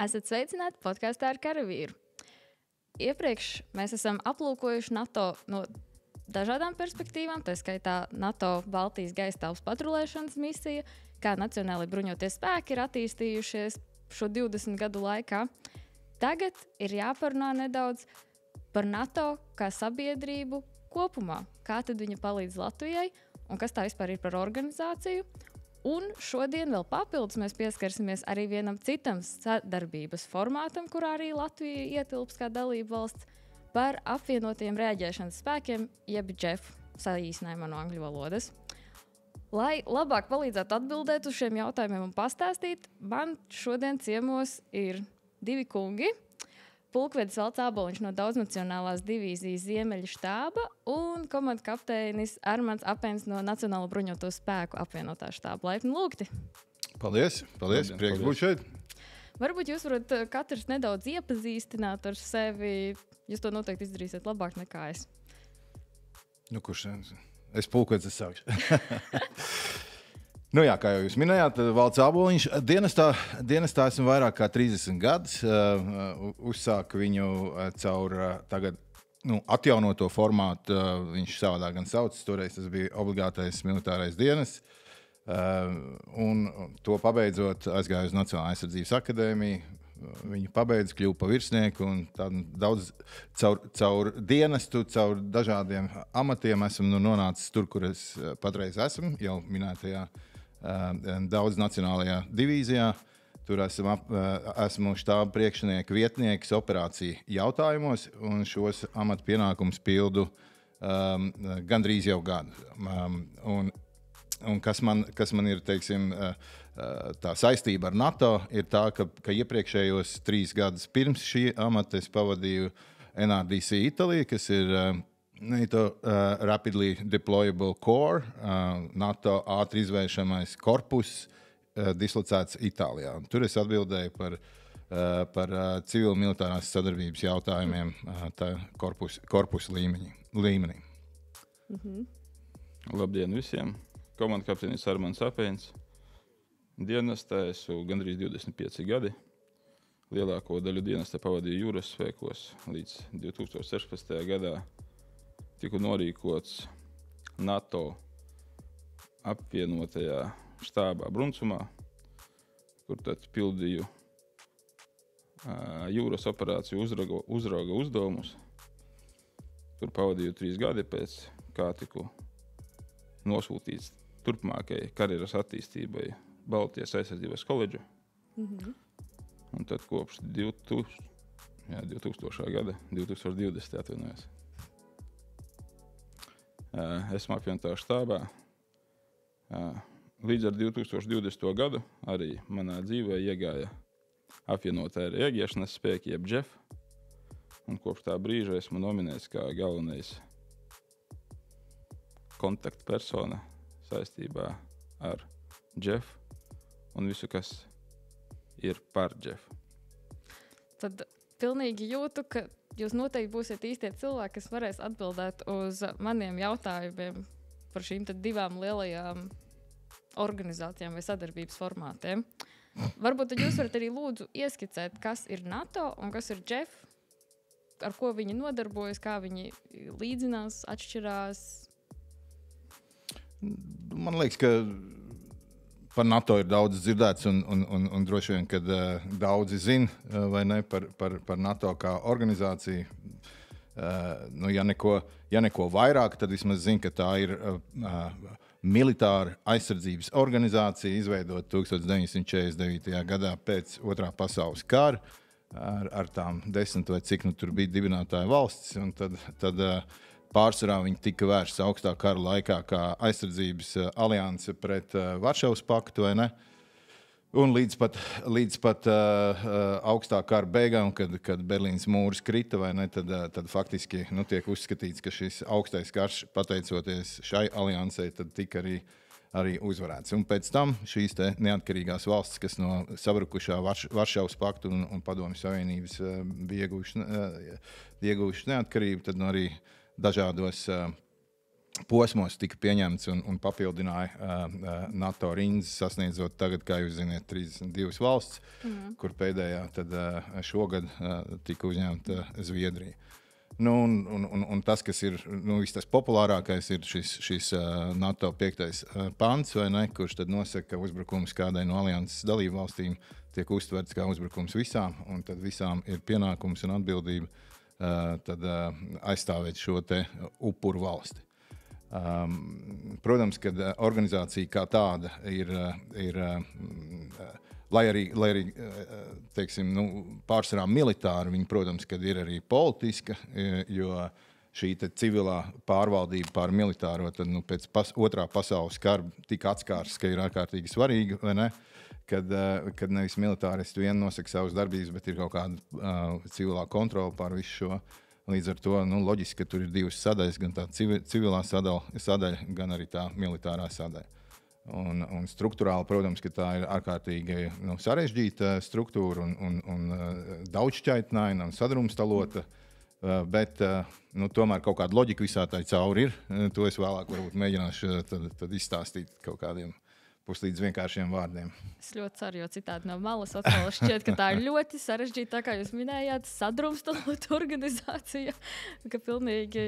Esat sveicināti podkāstā ar karavīru. Iepriekš mēs esam aplūkojuši NATO no dažādām perspektīvām, tā skaitā NATO Baltijas gaisa telpas patrulēšanas misija, kā nacionāli bruņotie spēki ir attīstījušies šo 20 gadu laikā. Tagad ir jāparunā nedaudz par NATO kā sabiedrību kopumā, kā tad viņa palīdz Latvijai un kas tā vispār ir par organizāciju. Un šodien vēl papildus mēs pieskarsimies arī vienam citam sadarbības formātam, kurā arī Latvija ietilps kā dalība valsts, par apvienotiem reaģēšanas spēkiem, jeb JEF saīsinājumā no angļu valodas. Lai labāk palīdzētu atbildēt uz šiem jautājumiem un pastāstīt, man šodien ciemos ir divi kungi. Pulkvedis Valds Āboliņš no Daudznacionālās divīzijas Ziemeļu štāba un komandu kapteinis Armands Apens no Nacionālo bruņoto spēku apvienotā štāba. Laipni lūgti! Paldies! Prieks būt šeit! Varbūt jūs varat katrs nedaudz iepazīstināt ar sevi. Jūs to noteikti izdarīsiet labāk nekā es. Nu, kurš? Es pulkvedis sākšu. Nu jā, kā jau jūs minējāt, Valds Āboliņš dienestā esmu vairāk kā 30 gadus. Uzsāku viņu caur tagad atjaunoto formātu. Viņš savādāk gan sauc, toreiz tas bija obligātais militārais dienests. Un to pabeidzot aizgāju uz Nacionālā aizsardzības akadēmiju. Viņu pabeidzu, kļuvu pa virsnieku un daudz caur dienestu, caur dažādiem amatiem esmu nonācis tur, kur es patreiz esmu, jau minētajā daudz nacionālajā divīzijā. Tur esmu štāba priekšnieka vietnieks operāciju jautājumos un šos amatu pienākumus pildu gandrīz jau gadu. Un kas man ir, teiksim, tā saistība ar NATO, ir tā, ka iepriekšējos 3 gadus pirms šī amata es pavadīju NRDC Itāliju, kas ir NATO Rapidly Deployable Corps, NATO ātri izvēršamais korpus, dislocēts Itālijā. Tur es atbildēju par civil-militārās sadarbības jautājumiem korpusu līmenī. Labdien visiem! Komandu kapteinis Armands Apens. Dienestā esmu gandrīz 25 gadi. Lielāko daļu dienestā pavadīju jūras spēkos. Līdz 2016. gadā tiku norīkots NATO apvienotajā štābā Bruncumā, kur tad pildīju jūras operāciju uzrauga uzdevumus. Tur pavadīju 3 gadi, pēc kā tiku nosūtīts turpmākajai karjeras attīstībai Baltijas aizsardzības koledžu. Un tad kopš 2000. gada, 2020. atvainojos. Esmu apvienotā štābā. Līdz ar 2020. gadu arī manā dzīvē iegāja apvienotā reaģēšanas spēki, jeb JEF. Un kopš tā brīža esmu nominēts kā galvenais kontaktpersona saistībā ar JEF un visu, kas ir par JEF. Tad pilnīgi jūtu, ka jūs noteikti būsiet īstie cilvēki, kas varēs atbildēt uz maniem jautājumiem par šīm tad 2 lielajām organizācijām vai sadarbības formātiem. Varbūt tad jūs varat arī lūdzu ieskicēt, kas ir NATO un kas ir JEF, ar ko viņi nodarbojas, kā viņi līdzinās, atšķirās. Man liekas, ka par NATO ir daudz dzirdēts un droši vien, kad daudzi zina vai ne par NATO kā organizāciju. Ja neko vairāk, tad vismaz zina, ka tā ir militāra aizsardzības organizācija, izveidota 1949. gadā pēc Otrā pasaules kara ar tām 10 vai cik tur bija dibinātāja valstis. Un tad pārsvarā viņi tika vērsti augstā kara laikā kā aizsardzības alianse pret Varšavas paktu, vai ne? Un līdz pat augstā kara beigām, kad Berlīnas mūris krita, vai ne, tad faktiski tiek uzskatīts, ka šis augstais karš, pateicoties šai aliansei, tad tika arī uzvarēts. Un pēc tam šīs neatkarīgās valstis, kas no sabrukušā Varšavas paktu un Padomju Savienības bija ieguvušas neatkarību, tad arī dažādos posmos tika pieņemts un papildināja NATO rindas, sasniedzot tagad, kā jūs zināt, 32 valsts, kur pēdējā tad, šogad tika uzņemta Zviedrija. Nu, un tas, kas ir tas populārākais, ir šis NATO 5. pants, vai ne, kurš tad nosaka, ka uzbrukums kādai no alianses dalību valstīm tiek uztverts kā uzbrukums visām, un tad visām ir pienākums un atbildība tad, aizstāvēt šo te upuru valsti. Protams, ka organizācija kā tāda ir lai arī teiksim, pārsvarā militāra, viņa, protams, ir arī politiska, jo šī civilā pārvaldība pār militāro tad, pēc otrā pasaules kara tika atskārs, ka ir ārkārtīgi svarīga, vai ne? Kad nevis militāristi vien nosaka savas darbības, bet ir kaut kāda civilā kontrola pār visu šo. Līdz ar to loģiski, ka tur ir divas sadaļas, gan tā civilā sadaļa, gan arī tā militārā sadaļa. Un struktūrāli, protams, ka tā ir ārkārtīgi sarežģīta struktūra un daudzšķaitnaina un sadrumstalota, bet tomēr kaut kāda loģika visā tā cauri ir. To es vēlāk varbūt mēģināšu tad izstāstīt kaut kādiem puslīdz vienkāršiem vārdiem. Es ļoti ceru, jo citādi no malas atkal šķiet, ka tā ir ļoti sarežģīta, tā kā jūs minējāt, sadrumstalota organizācija, ka pilnīgi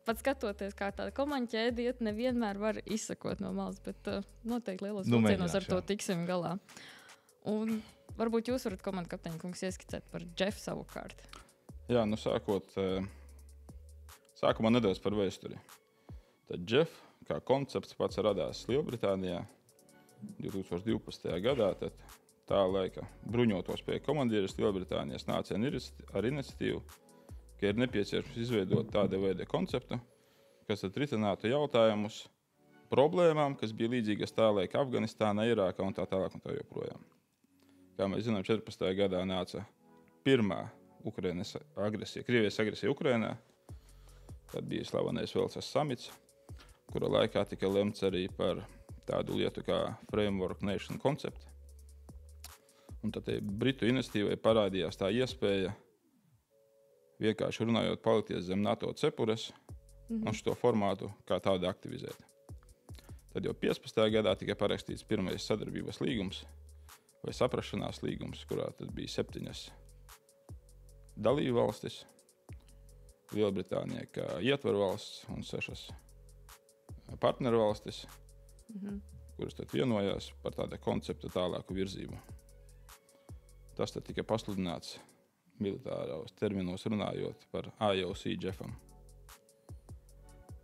pat skatoties, kā tāda komandu ķēde iet, nevienmēr var izsakot no malas, bet noteikti lielos vilcienos ar to tiksim galā. Un varbūt jūs varat komandu kapteiņa kungs ieskicēt par Jeff savukārt. Jā, sākumā nedaudz par vēsturi. Tad Jeff kā koncepts pats radās Lielbritānijā 2012. gadā, tad tā laika bruņoto spēku komandieris Lielbritānijas nāca ar iniciatīvu, ka ir nepieciešams izveidot tāda veida konceptu, kas tad risinātu jautājumus problēmām, kas bija līdzīgas tā laika Afganistānā, Irākā un tā tālāk un tā joprojām. Kā mēs zinām, 14. gadā nāca pirmā Krievijas agresija Ukrainā, tad bija slavenais Velsas samits, kura laikā tika lemts arī par tādu lietu kā Framework Nation konceptu. Un tad Britu iniciatīvai parādījās tā iespēja vienkārši runājot palikties zem NATO cepures un šo formātu kā tādu aktivizēt. Tad jau 15. gadā tika parakstīts pirmais sadarbības līgums vai saprašanās līgums, kurā tad bija 7 dalību valstis, Lielbritānija kā ietvaru valsts un 6 partneru valstis, kuras tad vienojās par tāda koncepta tālāku virzību. Tas tad tika pasludināts militāros terminos runājot par IOC Jeffam.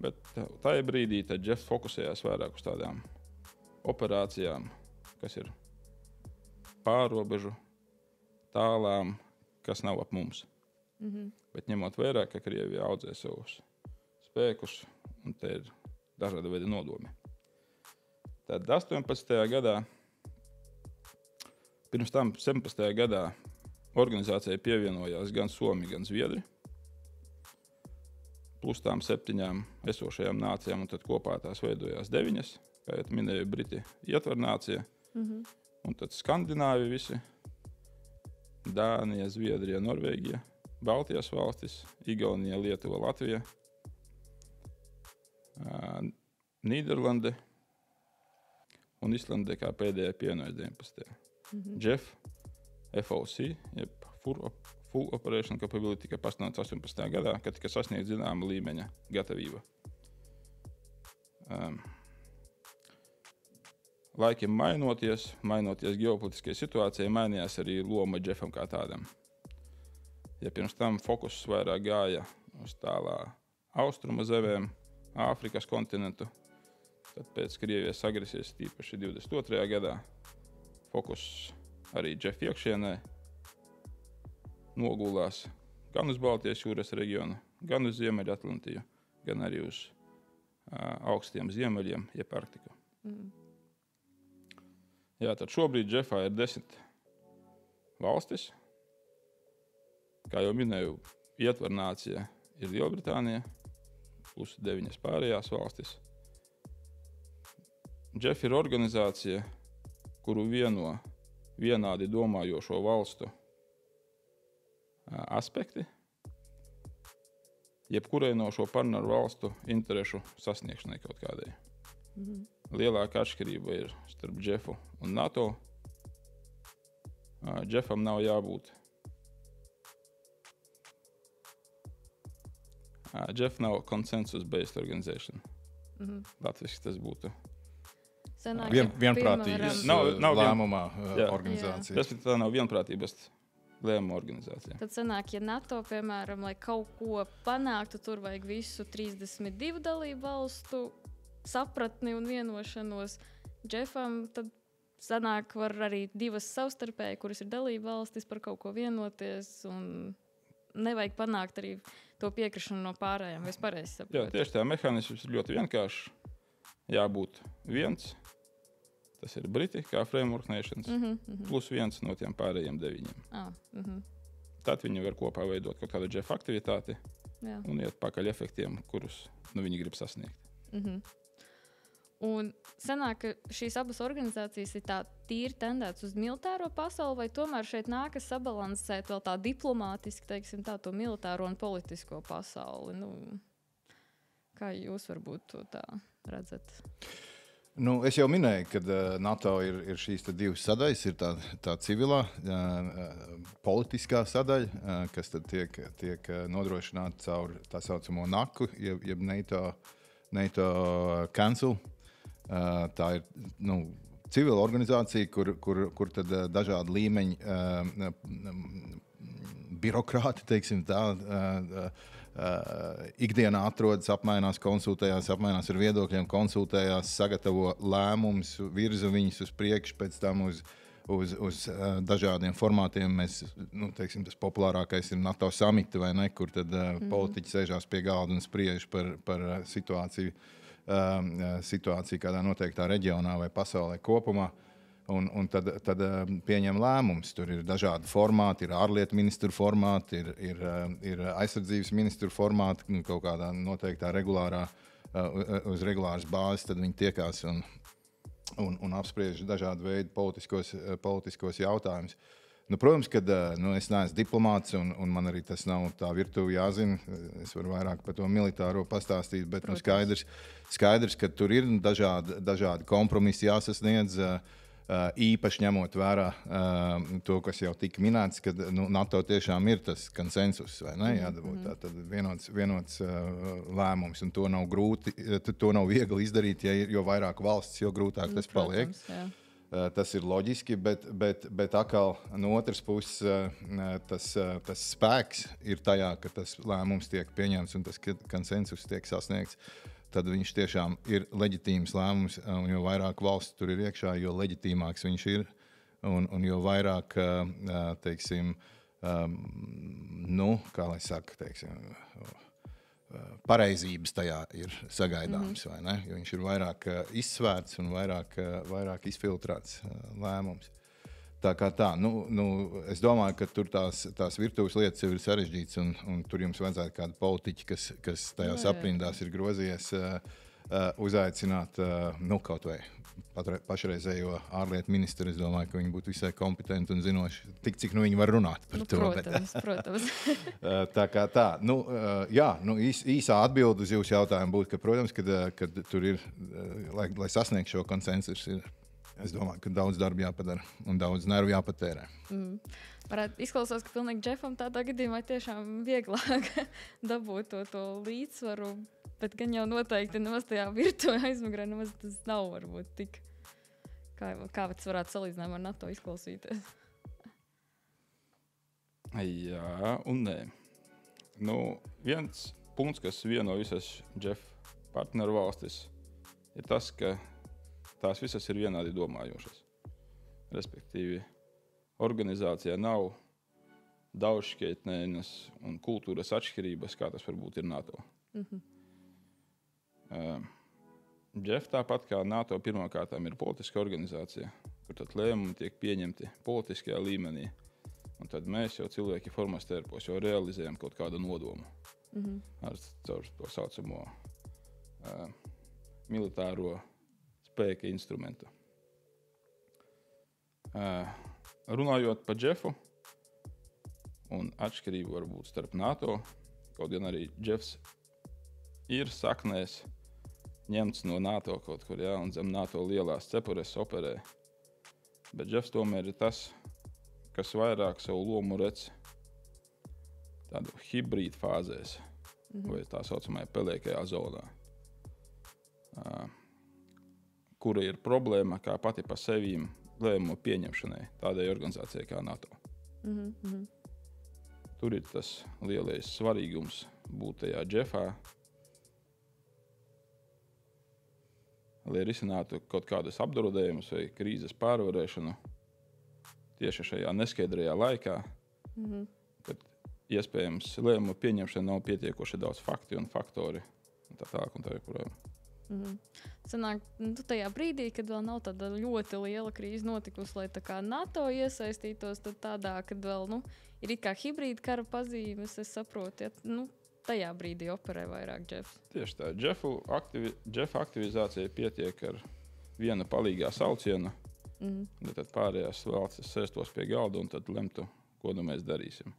Bet tajā brīdī tad Jeff fokusējās vairāk uz tādām operācijām, kas ir pārrobežu, tālām, kas nav ap mums. Bet ņemot vērā, ka Krievija audzē savus spēkus un te ir dažādi veidi nodomi. Tad 18. gadā, pirms tam 17. gadā organizācijai pievienojās gan Somi, gan Zviedri, plus tām 7 esošajām nācijām, un tad kopā tās veidojās 9, kā jau minēju, Briti ietver nācija, un tad Skandināvi visi, Dānija, Zviedrija, Norvēģija, Baltijas valstis, Igaunija, Lietuva, Latvija, Nīderlande un Islande kā pēdējā pievienojas 19. Jeff, FOC, jeb Full Operation Capability, tika pasludināts 18. gadā, kad tika sasniegta zināma līmeņa gatavība. Laikiem mainoties ģeopolitiskajai situācijai, mainījās arī loma Jeffam kā tādam. Ja pirms tam fokus vairāk gāja uz tālā austruma zemēm, Āfrikas kontinentu, tad pēc Krievijas agresijas, tīpaši 22. gadā, fokus arī Jeff iekšienē nogulās gan uz Baltijas jūras reģionu, gan uz Ziemeļatlantiju, gan arī uz augstiem ziemeļiem, jeb Arktiku. Jā, tad šobrīd Jeffā ir 10 valstis. Kā jau minēju, ietver nācija ir Lielbritānija, plus 9 pārējās valstis. Jeff ir organizācija, kuru vieno vienādi domājošo valstu aspekti. jebkurai no šo partneru valstu interešu sasniegšanai kaut kādai. Lielākā atšķirība ir starp Džefu un NATO. Džefam nav jābūt. Džef nav consensus-based organization. Latviski tas būtu. Vienprātības lēmumā organizācija. Respektīvi, tā nav vienprātības lēmuma organizācija. Tad sanāk, ja NATO, piemēram, lai kaut ko panāktu, tur vajag visu 32 dalību valstu sapratni un vienošanos. Džefam tad sanāk, var arī divas savstarpēji, kuras ir dalība valstis, par kaut ko vienoties, un nevajag panākt arī to piekrišanu no pārējiem. Es pareizi saprotu. Jā, tieši tā mehānisms ir ļoti vienkāršs. Jābūt viens, tas ir Briti, kā Framework Nations, plus viens no tiem pārējiem 9. Tad viņi var kopā veidot kaut kādu Džefa aktivitāti un iet pakaļ efektiem, kurus viņi grib sasniegt. Un sanāk, ka šīs abas organizācijas ir tā tīri tendētas uz militāro pasauli, vai tomēr šeit nākas sabalansēt vēl tā diplomātiski, teiksim, tā to militāro un politisko pasauli? Nu, kā jūs varbūt to tā redzat? Nu, es jau minēju, ka NATO ir šīs divas sadaļas. Ir tā civilā, politiskā sadaļa, kas tad tiek nodrošināta caur tā saucamo NACU, jeb NATO Council. Tā ir civila organizācija, kur tad dažādi līmeņi birokrāti, teiksim tā, ikdienā atrodas, apmainās, konsultējās, apmainās ar viedokļiem, konsultējās, sagatavo lēmumus, virza viņus uz priekšu, pēc tam uz dažādiem formātiem. Mēs, teiksim, tas populārākais ir NATO samiti, vai ne, kur tad politiķi sēžās pie galda un spriež par situāciju kādā noteiktā reģionā vai pasaulē kopumā. Un tad pieņem lēmumus. Tur ir dažādi formāti, ir ārlietu ministru formāti, ir aizsardzības ministru formāti, kaut kādā noteiktā uz regulāras bāzes. Tad viņi tiekās un apspriež dažādu veidu politiskos jautājumus. Protams, ka es neesmu diplomāts, un man arī tas nav tā virtuve jāzina. Es varu vairāk par to militāro pastāstīt, bet skaidrs, ka tur ir dažādi kompromisi jāsasniedz. Īpaši ņemot vērā to, kas jau tika minēts, ka NATO tiešām ir tas konsensus, vai ne? Jādabūt tātad vienots lēmums, un to nav viegli izdarīt, jo vairāk valsts, jo grūtāk tas paliek. Protams, Tas ir loģiski, bet atkal no otras puses tas spēks ir tajā, ka tas lēmums tiek pieņemts un tas konsensus tiek sasniegts. Tad viņš tiešām ir leģitīms lēmums, un jo vairāk valsts tur ir iekšā, jo leģitīmāks viņš ir, un jo vairāk, teiksim, kā lai saka, teiksim, pareizības tajā ir sagaidāms, vai ne? Jo viņš ir vairāk izsvērts un vairāk izfiltrēts lēmums. Tā kā tā, es domāju, ka tur tās virtuves lietas jau ir sarežģītas, un tur jums vajadzētu kādu politiķi, kas tajās aprindās ir grozījies, uzaicināt, kaut vai pašreizējo ārlietu ministru. Es domāju, ka viņi būtu visai kompetenti un zinoši, cik viņi var runāt par to. Protams. Tā kā tā. Īsā atbilde uz jūsu jautājumu būtu, ka, protams, kad tur ir, lai sasniegtu šo konsensus, es domāju, ka daudz darba jāpadara un daudz nervu jāpatērē. Izklausās, ka pilnīgi Džefam tādā gadījumā tiešām vieglāk dabūt to līdzsvaru, bet gan jau noteikti nemaz tajā virtuvē aizmugurē nemaz tas nav varbūt tik, kā tas varētu salīdzināt ar NATO izklausīties. Jā un nē. Viens punkts, kas vieno visas Džefa partneru valstis, ir tas, ka tās visas ir vienādi domājošas. Respektīvi, organizācijā nav daudzšķietnēnas un kultūras atšķirības, kā tas varbūt ir NATO. Džef tāpat kā NATO pirmkārtām ir politiska organizācija, kur tad lēmumi tiek pieņemti politiskajā līmenī. Un tad mēs jau cilvēki formās tērpos jau realizējam kaut kādu nodomu. Ar to saucamo militāro spēka instrumentu. Runājot par Džefu un atšķirību varbūt starp NATO kaut gan arī Jeffs ir saknēs ņemts no NATO kaut kur, jā, un zem NATO lielās cepures operē. Bet Jeffs tomēr ir tas, kas vairāk savu lomu redz tādu hibrīdu fāzēs, vai tā saucamajā pelēkajā zonā, kura ir problēma kā pati pa sevīm lēmumu pieņemšanai tādai organizācijai kā NATO. Tur ir tas lielais svarīgums būt tajā Jeffā, lai risinātu kaut kādus apdraudējumus vai krīzes pārvarēšanu tieši šajā neskaidrajā laikā, kad iespējams lēmumu pieņemšana nav pietiekoši daudz fakti un faktori un tā tālāk un tā joprojām. Sanāk, tajā brīdī, kad vēl nav tāda ļoti liela krīze notikusi, lai tā kā NATO iesaistītos, tad tādā, kad vēl ir it kā hibrīda kara pazīmes, es saprotu, tajā brīdī operē vairāk Jeffs. Tieši tā. Jeffa aktivizācija pietiek ar viena palīgā saucienu, tad pārējās valstis sēstos pie galda un tad lemtu, ko mēs darīsim.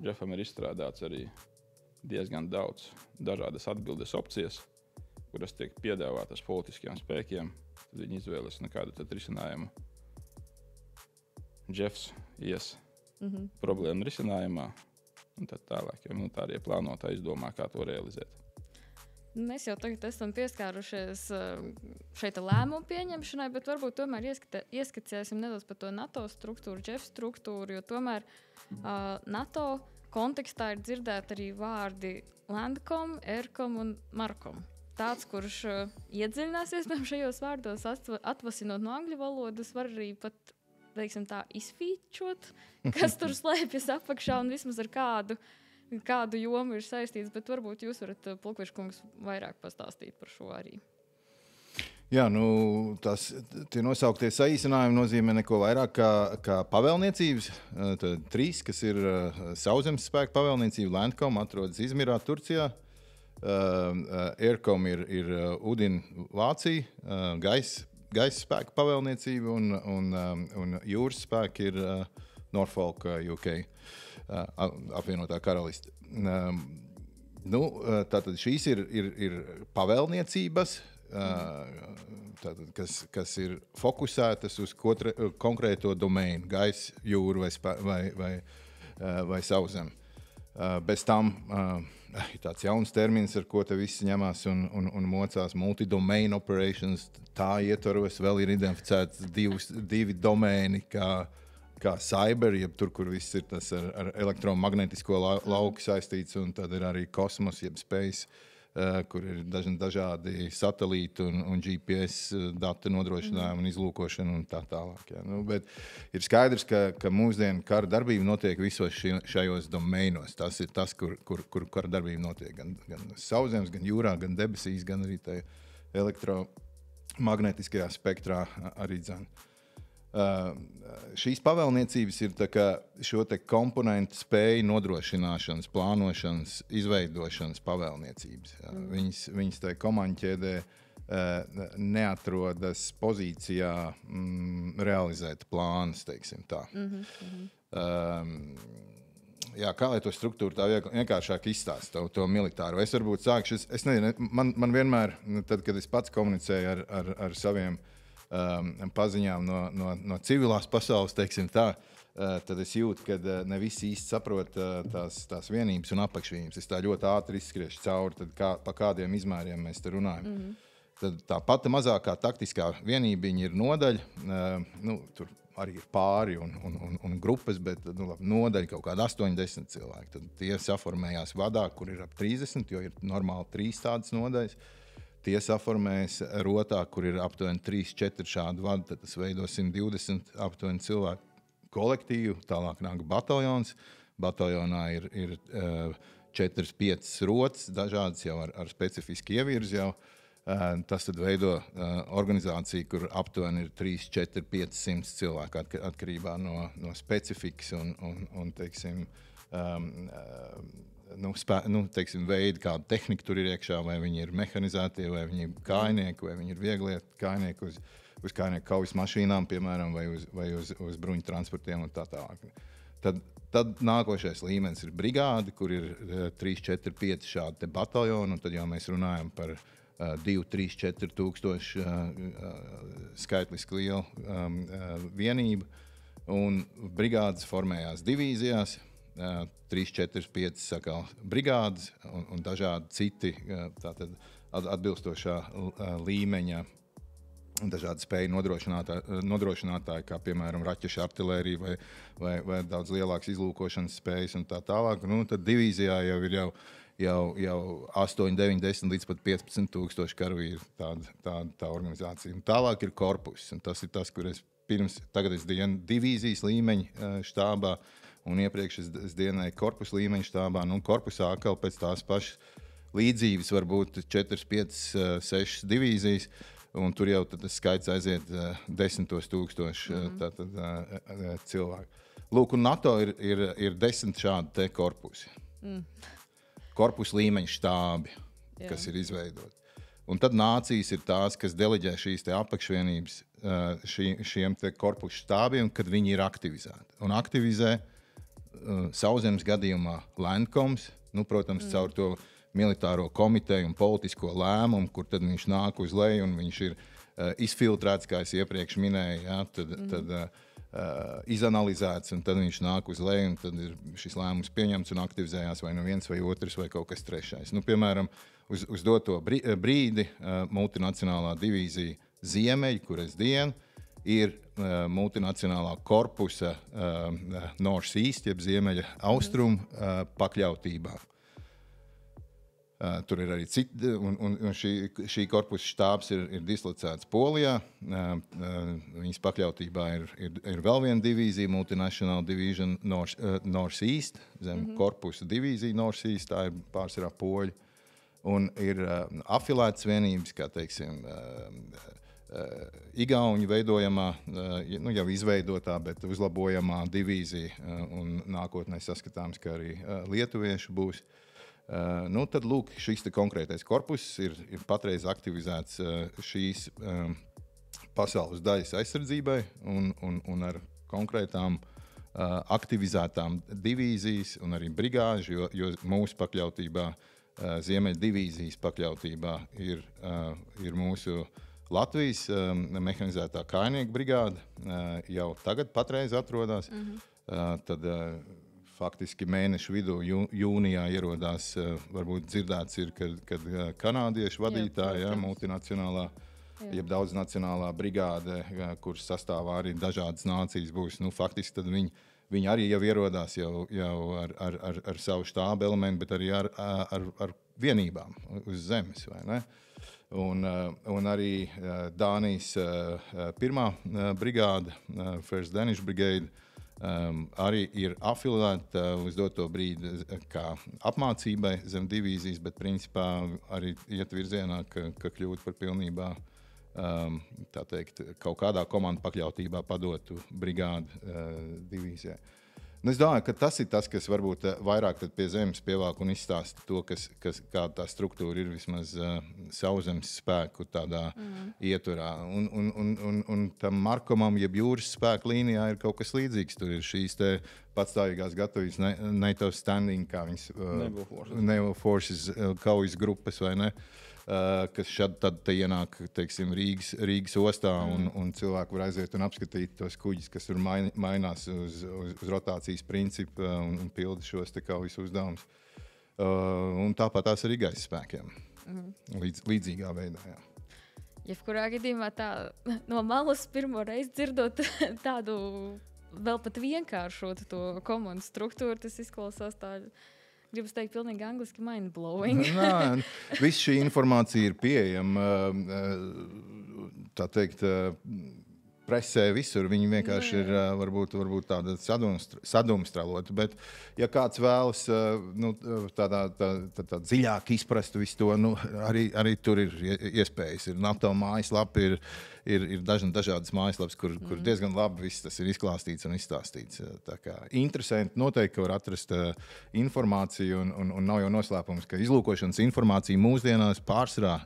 Jeffam ir izstrādāts arī diezgan daudz dažādas atbildes opcijas, kuras tiek piedāvātas politiskiem spēkiem, tad viņi izvēlas nekādu tad risinājumu. Jeffs ies problēmu risinājumā, un tad tālāk, jo militārie plānotāji izdomā, kā to realizēt. Mēs jau tagad esam pieskārušies šeit lēmumu pieņemšanai, bet varbūt tomēr ieskicēsim nedaudz par to NATO struktūru, Jeff struktūru, jo tomēr NATO kontekstā ir dzirdēti arī vārdi Landcom, Aircom un Marcom. Tāds, kurš iedziļināsies šajos vārdos, atvasinot no angļu valodas, var arī pat, teiksim tā, izfīčot, kas tur slēpjas apakšā un vismaz ar kādu jomu ir saistīts, bet varbūt jūs varat, Plukviškungs, vairāk pastāstīt par šo arī. Jā, tie nosauktie saīsinājumi nozīmē neko vairāk kā pavēlniecības. Tad 3, kas ir sauszemes spēku pavēlniecība, Landcom atrodas Izmirā, Turcijā. Aircom ir Udin, Vācija, gaisa spēku pavēlniecība un jūras spēki ir Norfolk, UK, apvienotā karaliste. Tātad šīs ir pavēlniecības, kas ir fokusētas uz konkrēto domēnu, gaisa, jūru vai sauszem. Bez tam ir tāds jauns termins, ar ko te visi ņemās un mocās, multi-domain operations. Tā ietvaros vēl ir identificēts divi domēni, kā cyber, jeb tur, kur viss ir tas ar elektromagnetisko lauku saistīts, un tad ir arī kosmos, jeb space, kur ir dažādi satelīti un GPS datu nodrošinājumi un izlūkošana un tā tālāk. Ja. Bet ir skaidrs, ka mūsdienu kara darbība notiek visos šajos domēnos. Tas ir tas, kur kara darbība notiek. Gan sauszemes, gan jūrā, gan debesīs, gan arī tajā elektromagnetiskajā spektrā arī dzene. Šīs pavēlniecības ir šo komponentu spēju nodrošināšanas, plānošanas, izveidošanas pavēlniecības. Viņas tajā komandu ķēdē neatrodas pozīcijā realizēt plānus, teiksim tā. Kā lai to struktūru tā vienkāršāk izstāst, to militāro? Es varbūt sākšu, es nezinu, man vienmēr, tad, kad es pats komunicēju ar saviem paziņām no civilās pasaules, teiksim tā, tad es jūtu, ka ne visi īsti saprot tās vienības un apakšvienības. Es tā ļoti ātri izskriešu cauri, tad pa kādiem izmēriem mēs te runājam. Tad tā pati mazākā taktiskā vienība ir nodaļa, tur arī ir pāri un grupas, bet nodaļa kaut kāda 80 cilvēki. Tad tie saformējās vadā, kur ir ap 30, jo ir normāli 3 tādas nodaļas. Tie saformējas rotā, kur ir aptuveni 3-4 šādu vadu, tad tas veido 120 aptuveni cilvēku kolektīvu. Tālāk nāk bataljons. Bataljonā ir 4-5 rotas, dažādas jau ar specifisku ievirzi jau. Tas tad veido organizāciju, kur aptuveni ir 3-4-500 cilvēku atkarībā no specifikas un teiksim, teiksim, veidi, kāda tehnika tur ir iekšā, vai viņi ir mehanizētie, vai viņi ir kājnieki, vai viņi ir vieglie kājnieki uz kājnieku kaujas mašīnām, piemēram, vai uz bruņu transportiem un tā tālāk. Tad nākošais līmenis ir brigāde, kur ir 3, 4, 5 šādi bataljoni, un tad jau mēs runājam par 2, 3, 4 tūkstoši skaitliski lielu vienību. Un brigādes formējās divīzijās, 3, 4, 5 sakal, brigādes un dažādi citi tātad atbilstošā līmeņa dažādi spēju nodrošinātāji, kā piemēram raķešu artilērija vai daudz lielākas izlūkošanas spējas un tā tālāk. Tad divīzijā jau ir jau 8, 9, 10 līdz pat 15 tūkstoši karavīri tā organizācija. Un tālāk ir korpus, un tas ir tas, kur tagad es dienu divīzijas līmeņa štābā, un iepriekš es dienēju korpus līmeņa štābā. Korpusā atkal pēc tās pašas līdzības var būt 4, 5, 6 divīzijas, un tur jau tas skaits aiziet 10 tūkstoši cilvēku. Lūk, un NATO ir 10 šādi te korpusi. Korpusu līmeņa štābi, kas ir izveidoti. Un tad nācijas ir tās, kas deleģē šīs te apakšvienības šiem te korpusu štābiem, kad viņi ir aktivizēti. Un aktivizē Sauszemes gadījumā Landkoms, protams, caur to militāro komiteju un politisko lēmumu, kur tad viņš nāk uz leju un viņš ir izfiltrēts, kā es iepriekš minēju, tad izanalizēts, un tad viņš nāk uz leju, un tad ir šis lēmums pieņemts un aktivizējās vai viens vai otrs vai kaut kas trešais. Piemēram, uz doto brīdi multinacionālā divīzija Ziemeļi, kur es dienu, ir multinacionālā korpusa North East, jeb Ziemeļa austrumu pakļautībā. Tur ir arī citi, un šī korpusa štābs ir dislocēts Polijā. Viņas pakļautībā ir vēl viena divīzija, Multinational Division North East, zem korpusa divīzija North East, tā ir pārsvarā poļi. Un ir afilētas vienības, kā teiksim, Igauņu veidojamā, jau izveidotā, bet uzlabojamā divīzija, un nākotnē saskatāms, ka arī lietuvieši būs. Tad lūk, šis konkrētais korpus ir patreiz aktivizēts šīs pasaules daļas aizsardzībai un ar konkrētām aktivizētām divīzijas un arī brigāži, jo mūsu pakļautībā, Ziemeļa divīzijas pakļautībā ir mūsu Latvijas mehanizētā kājnieku brigāde, jau tagad patreiz atrodas. Tad faktiski mēnešu vidū, jūnijā ierodās, varbūt dzirdēts ir, kad kanādiešu vadītāji, multinacionālā, jeb daudznacionālā brigāde, kuras sastāvā arī dažādas nācijas būs, faktiski tad viņi arī jau ierodās jau ar savu štābu elementu, bet arī ar vienībām uz zemes, vai ne? Un arī Dānijas pirmā brigāde, First Danish Brigade, arī ir afilēta uz doto brīdi kā apmācībai zem divīzijas, bet principā arī iet virzienā, ka kļūt par pilnībā tā teikt, kaut kādā komandu pakļautībā padotu brigādi divīzijai. Es domāju, ka tas ir tas, kas varbūt vairāk pie zemes pievāk un izstāsta to, kāda tā struktūra ir vismaz sauszemes spēku tādā ietvarā. Un tam Markomam, jeb jūras spēku līnijā ir kaut kas līdzīgs. Tur ir šīs te patstāvīgās gatavības NATO standing, kā viņas Naval Forces kaujas grupas, vai ne? Kas šad tad ienāk, teiksim, Rīgas ostā un cilvēki var aiziet un apskatīt tos kuģis, kas tur mainās uz rotācijas principu un pilda šos te kaujas uzdevumus. Un tāpat tās arī gaisa spēkiem. Līdzīgā veidā, jā. Jebkurā gadījumā tā no malas pirmo reizi dzirdot tādu vēl pat vienkāršotu to komandu struktūru, tas izklausās tā. Gribu teikt, pilnīgi angliski mind-blowing. Viss šī informācija ir pieejama, tā teikt, presē visur. Viņi vienkārši ir varbūt tāda sadumstralota. Bet, ja kāds vēlas tādā dziļāk izprast visu to, arī tur ir iespējas. Ir NATO mājaslapa, ir dažādas mājaslapas, kur diezgan labi viss tas ir izklāstīts un izstāstīts. Tā kā interesanti, noteikti, ka var atrast informāciju, un nav jau noslēpums, ka izlūkošanas informācija mūsdienās pārsvarā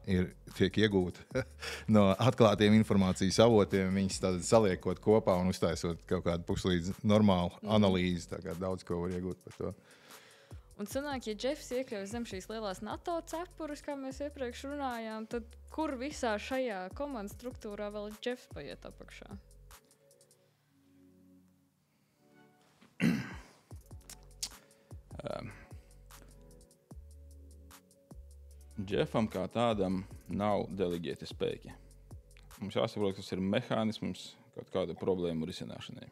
tiek iegūta no atklātiem informācijas avotiem. Viņas tad saliekot kopā un uztaisot kaut kādu puslīdz normālu analīzi. Tā kā daudz ko var iegūt par to. Un sanāk, ja Jeffs iekļauj zem šīs lielās NATO cepures, kā mēs iepriekš runājām, tad kur visā šajā komandas struktūrā vēl Jeffs paiet apakšā? Jeffam kā tādam nav delegēti spēki. Mums jāsaprot, kas ir mehānisms kaut kāda problēmu risināšanai.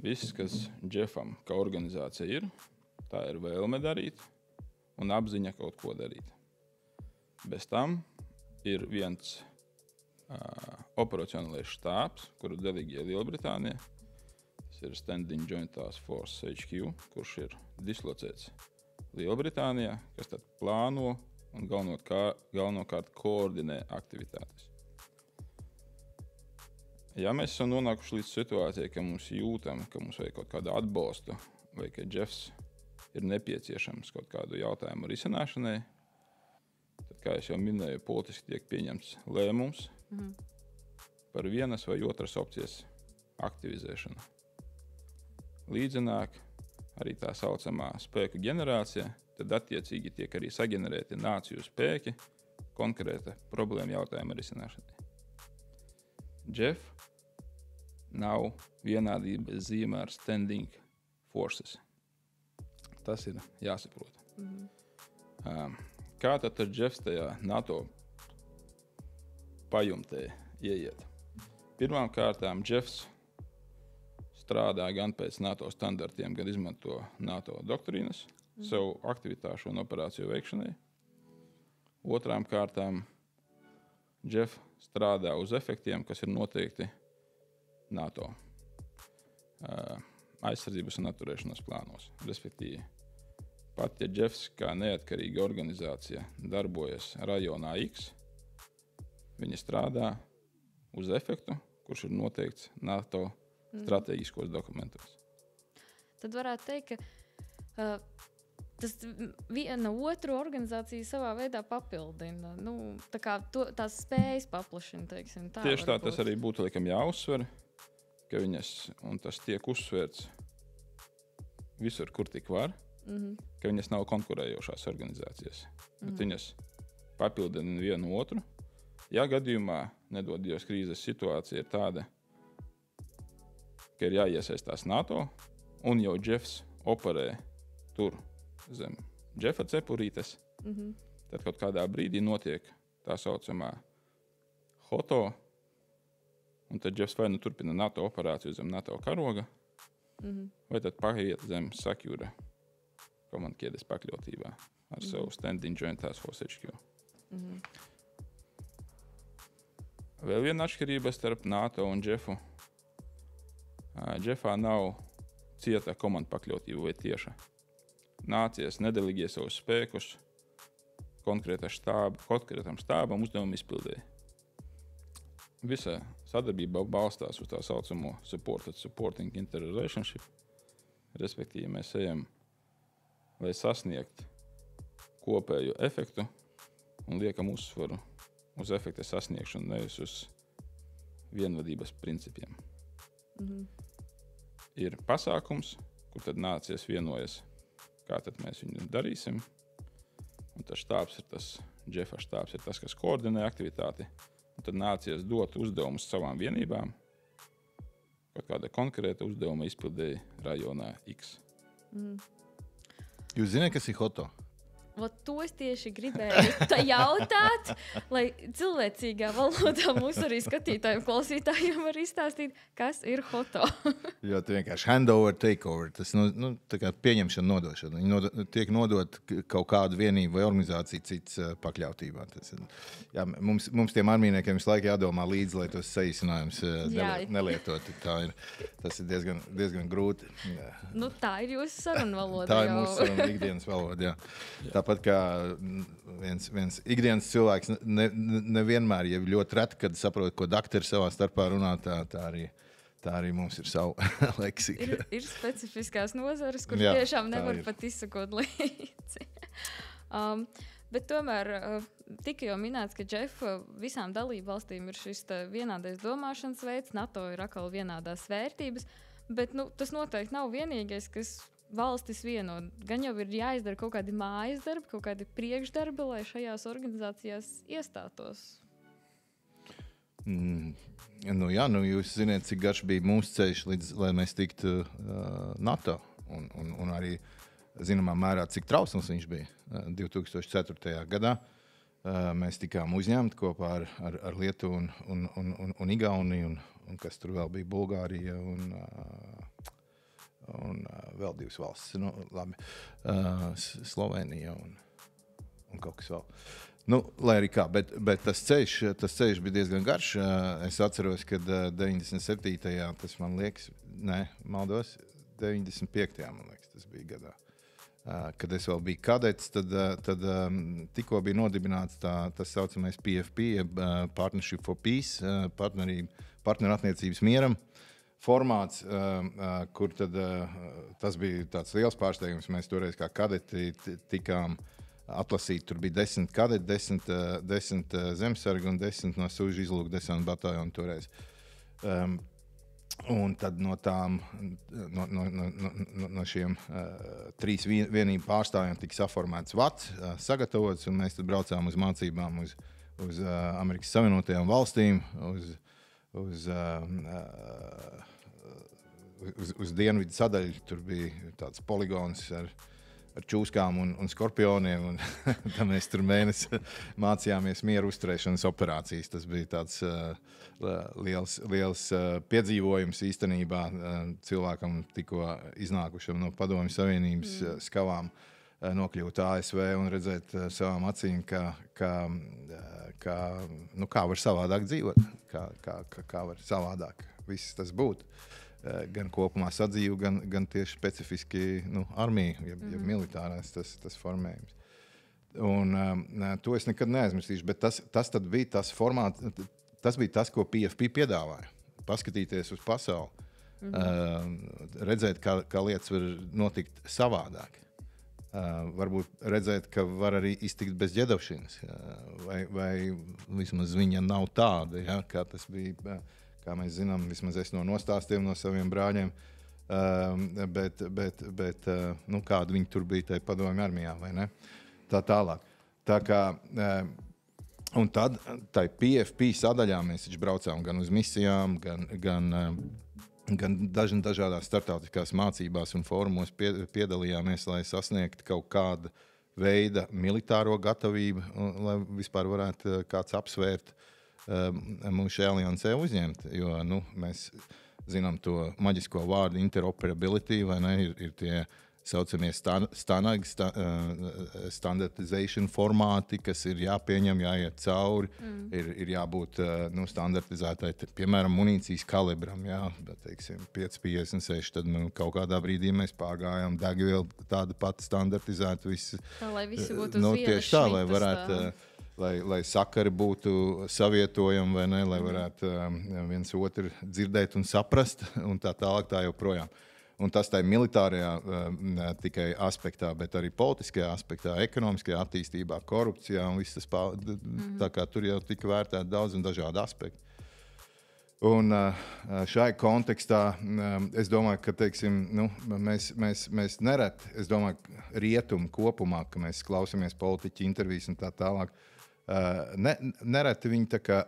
Viss, kas Jeffam kā organizācija ir, tā ir vēlme darīt un apziņa kaut ko darīt. Bez tam ir viens operacionālais štābs, kuru delegē Lielbritānija. Tas ir Standing Joint Task Force HQ, kurš ir dislocēts Lielbritānijā, kas tad plāno un galvenokārt koordinē aktivitātes. Ja mēs esam nonākuši līdz situācijai, ka mums jūtam, ka mums vajag kaut kādu atbalstu vai ka Jeffs ir nepieciešams kaut kādu jautājumu risināšanai, tad, kā es jau minēju, politiski tiek pieņemts lēmums par vienas vai otras opcijas aktivizēšanu. Līdzenāk arī tā saucamā spēku ģenerācija, tad attiecīgi tiek arī saģenerēti nāciju spēki konkrēta problēma jautājuma risināšanai. Jeff nav vienādības zīme ar standing forces. Tas ir jāsaprot. Kā tad Jeffs tajā NATO pajumtē ieiet? Pirmām kārtām Jeffs strādā gan pēc NATO standartiem, gan izmanto NATO doktrīnas savu aktivitāšu un operāciju veikšanai. Otrām kārtām Jeff strādā uz efektiem, kas ir noteikti NATO aizsardzības un atturēšanās plānos. Respektīvi, pat ja Jeffs kā neatkarīga organizācija darbojas rajonā X, viņi strādā uz efektu, kurš ir noteikts NATO strateģiskos dokumentos. Tad varētu teikt, ka tas viena otru organizāciju savā veidā papildina. Tā kā tās spējas paplašina, teiksim. Tā tieši tā tas arī būtu laikam jāuzsver, ka viņas, un tas tiek uzsverts visur, kur tik var, ka viņas nav konkurējošās organizācijas, bet viņas papildina vienu otru. Ja gadījumā, nedod Dievs, krīzes situācija ir tāda, ka ir jāiesaistās NATO, un jau Jeffs operē tur zem Jeffa cepurītes, tad kaut kādā brīdī notiek tā saucamā HOTO, un tad Jeffs vai nu turpina NATO operāciju zem NATO karoga, vai tad paiet zem Secure komandķiedes pakļautībā ar savu Standing Joint Task Force HQ. Vēl viena atšķirība starp NATO un Jeffu. Jeffā nav cieta komandu pakļautība vai tieša. Nācijas nedeleģē savus spēkus konkrētam štābam uzdevumu izpildēji. Visa sadarbība balstās uz tā saucamo supporting interrelationship. Respektīvi, mēs ejam, lai sasniegt kopēju efektu un liekam uzsvaru uz efekta sasniegšanu, nevis uz vienvadības principiem. Ir pasākums, kur tad nācijas vienojas, kā tad mēs viņu darīsim. Un tas štābs ir tas, Jeffa štābs ir tas, kas koordinē aktivitāti. Un tad nācijas dot uzdevumus savām vienībām, kaut kāda konkrēta uzdevuma izpildēja rajonā X. Jūs zināt, kas ir HOTO? To es tieši gribēju jautāt, lai cilvēcīgā valodā mūsu arī skatītājiem, klausītājiem var izstāstīt, kas ir HOTO. Jo tu vienkārši handover, takeover, tas tā kā pieņemšana, nodošana. Viņi tiek nodot kaut kādu vienību vai organizāciju cits pakļautībā. Tas, jā, mums tiem armīniekiem visu laiku jādomā līdzi, lai tos saīsinājums nelietot. Tas ir diezgan grūti. Jā. Tā ir jūsu saruna valoda. Tā ir mūsu saruna ikdienas valoda, jā. tāpat kā viens ikdienas cilvēks nevienmēr, ja ļoti reti, kad saprot, ko doktori savā starpā runā, tā arī mums ir sava leksika. Ir specifiskās nozares, kur Jā, tiešām tā nevar ir. pat izsakot līdzi. Bet tomēr tika jau minēts, ka visām dalību valstīm ir šis vienādais domāšanas veids, NATO ir atkal vienādās vērtības, bet tas noteikti nav vienīgais, kas valstis vieno. Gan jau ir jāizdara kaut kādi mājas darbi, kaut kādi priekšdarbi, lai šajās organizācijās iestātos. Jūs zināt, cik garš bija mūsu ceļš, lai mēs tiktu NATO. Un arī zināmā mērā, cik trausls viņš bija 2004. gadā. Mēs tikām uzņemti kopā ar Lietuvu un Igauniju, un kas tur vēl bija, Bulgārija un vēl divas valstis, Slovenija un kaut kas vēl. Lai arī kā, bet tas ceļš bija diezgan garš. Es atceros, kad 97. tas man liekas, maldos, 95. man liekas, tas bija gadā. Kad es vēl biju kadets, tad tikko bija nodibināts tas saucamais PFP, Partnership for Peace, partnerattiecības mieram formāts, kur tad tas bija tāds liels pārsteigums. Mēs toreiz kā kadeti tikām atlasīti, tur bija 10 kadeti, 10 zemesargi un 10 no Sūžu izlūku desanta bataljona toreiz. Un tad no šiem 3 vienību pārstāvjiem tika saformēts VATS, sagatavots, un mēs tad braucām uz mācībām uz Amerikas Savienotajām valstīm, uz dienvidu sadaļu. Tur bija tāds poligons ar čūskām un skorpioniem, un tad mēs tur mēnesi mācījāmies mieru uzturēšanas operācijas. Tas bija tāds liels piedzīvojums īstenībā cilvēkam tikko iznākušam no Padomju Savienības skavām nokļūt ASV un redzēt savām acīm, kā var savādāk dzīvot, kā var savādāk viss tas būt. Gan kopumā sadzīvu, gan tieši specifiski armija, ja militārās tas formējums. Un to es nekad neaizmirsīšu, bet tas tad bija tas formāts, tas bija tas, ko PFP piedāvāja. Paskatīties uz pasauli, redzēt, kā lietas var notikt savādāk. Varbūt redzēt, ka var arī iztikt bez ģedavšinas, vai vismaz viņa nav tāda, ja, kā tas bija. Kā mēs zinām, vismaz es no nostāstiem no saviem brāļiem, bet kāda viņi tur bija tajā Padomju armijā, vai ne? Tā tālāk. Tā kā, un tad tai PFP sadaļā mēs braucām gan uz misijām, gan dažādās startautiskās mācībās un fórumos piedalījāmies, lai sasniegtu kaut kādu veidu militāro gatavību, lai vispār varētu kāds apsvērt mūsu aliansē uzņemt, jo mēs zinām to maģisko vārdu interoperability, vai ne, ir tie saucamie standartization formāti, kas ir jāpieņem, jāiet cauri, ir jābūt standartizētai, piemēram, munīcijas kalibram, jā, bet, teiksim, 5,56, tad kaut kādā brīdī mēs pārgājām degvielu tāda pati standartizēta, visi. Tā, lai visi būtu uz vienas tieši tā, lai varētu... Lai sakari būtu savietojami, vai ne, lai varētu viens otru dzirdēt un saprast, un tā tālāk tā joprojām. Un tas tā militārajā tikai aspektā, bet arī politiskajā aspektā, ekonomiskajā attīstībā, korupcijā un viss tas tā kā tur jau tika vērtēt daudz un dažādi aspekti. Un šai kontekstā es domāju, ka teiksim, mēs nereti, es domāju, rietumu kopumā, ka mēs klausāmies politiķu intervijas un tā tālāk, nereti viņi tā kā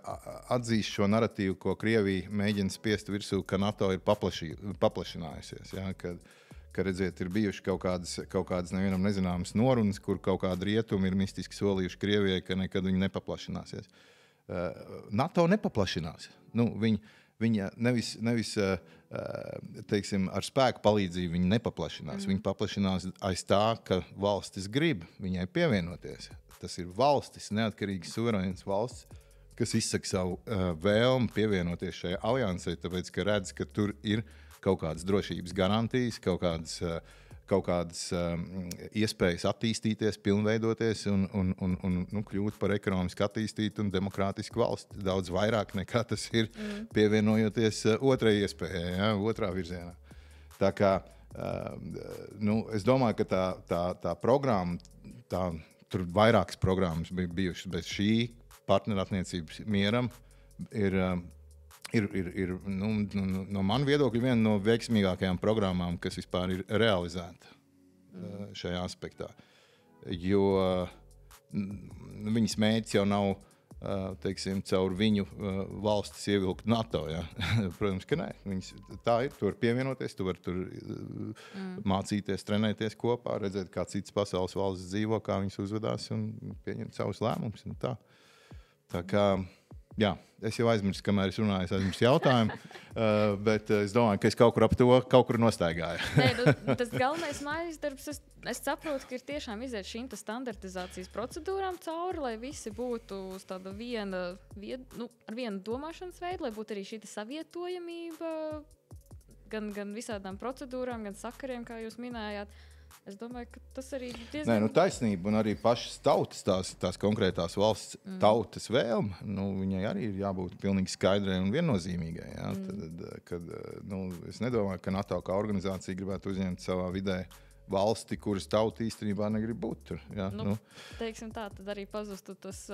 atzīst šo naratīvu, ko Krievija mēģina spiest virsū, ka NATO ir paplašinājusies. Ja? Ka redziet, ir bijuši kaut kādas nevienam nezināmas norunas, kur kaut kādi rietumi ir mistiski solījuši Krievijai, ka nekad viņi nepaplašināsies. NATO nepaplašinās. Viņa nevis teiksim, ar spēku palīdzību viņa nepaplašinās. Viņa paplašinās aiz tā, ka valstis grib viņai pievienoties. Tas ir valstis, neatkarīgas suverēnas valsts, kas izsaka savu vēlmu pievienoties šajai aliansei, tāpēc, ka redz, ka tur ir kaut kādas drošības garantijas, kaut kaut kādas iespējas attīstīties, pilnveidoties un kļūt par ekonomiski attīstītu un demokrātisku valsti. Daudz vairāk nekā tas ir pievienojoties otrai iespējai, ja, otrā virzienā. Tā kā es domāju, ka tā programma, tur vairākas programmas bija bijušas, bet šī partnerattiecības mieram ir no man viedokļa viena no veiksmīgākajām programmām, kas vispār ir realizēta šajā aspektā. Jo viņas mērķis jau nav, teiksim, caur viņu valstis ievilkt NATO. Ja? Protams, ka nē. Viņas, tā ir, tu vari pievienoties, tu vari tur mācīties, trenēties kopā, redzēt, kā citas pasaules valsts dzīvo, kā viņas uzvedās un pieņemt savus lēmumus. Tā kā, jā, es jau aizmirsu, kamēr es runāju, es aizmirsu jautājumu, bet es domāju, ka es kaut kur ap to kaut kur nostaigāju. Nē, tas galvenais mājas darbs, es saprotu, ka ir tiešām iziet šīm standartizācijas procedūrām cauri, lai visi būtu uz tāda ar vienu domāšanas veidu, lai būtu arī šī savietojamība gan visādām procedūrām, gan sakariem, kā jūs minējāt. Es domāju, ka tas arī diezgan... Nē, taisnība un arī pašas tautas, tās konkrētās valsts tautas vēlme, viņai arī ir jābūt pilnīgi skaidrai un viennozīmīgai. Ja? Es nedomāju, ka NATO kā organizācija gribētu uzņemt savā vidē valsti, kuras tauta īstenībā negrib būt tur. Ja? Teiksim tā, tad arī pazustu tas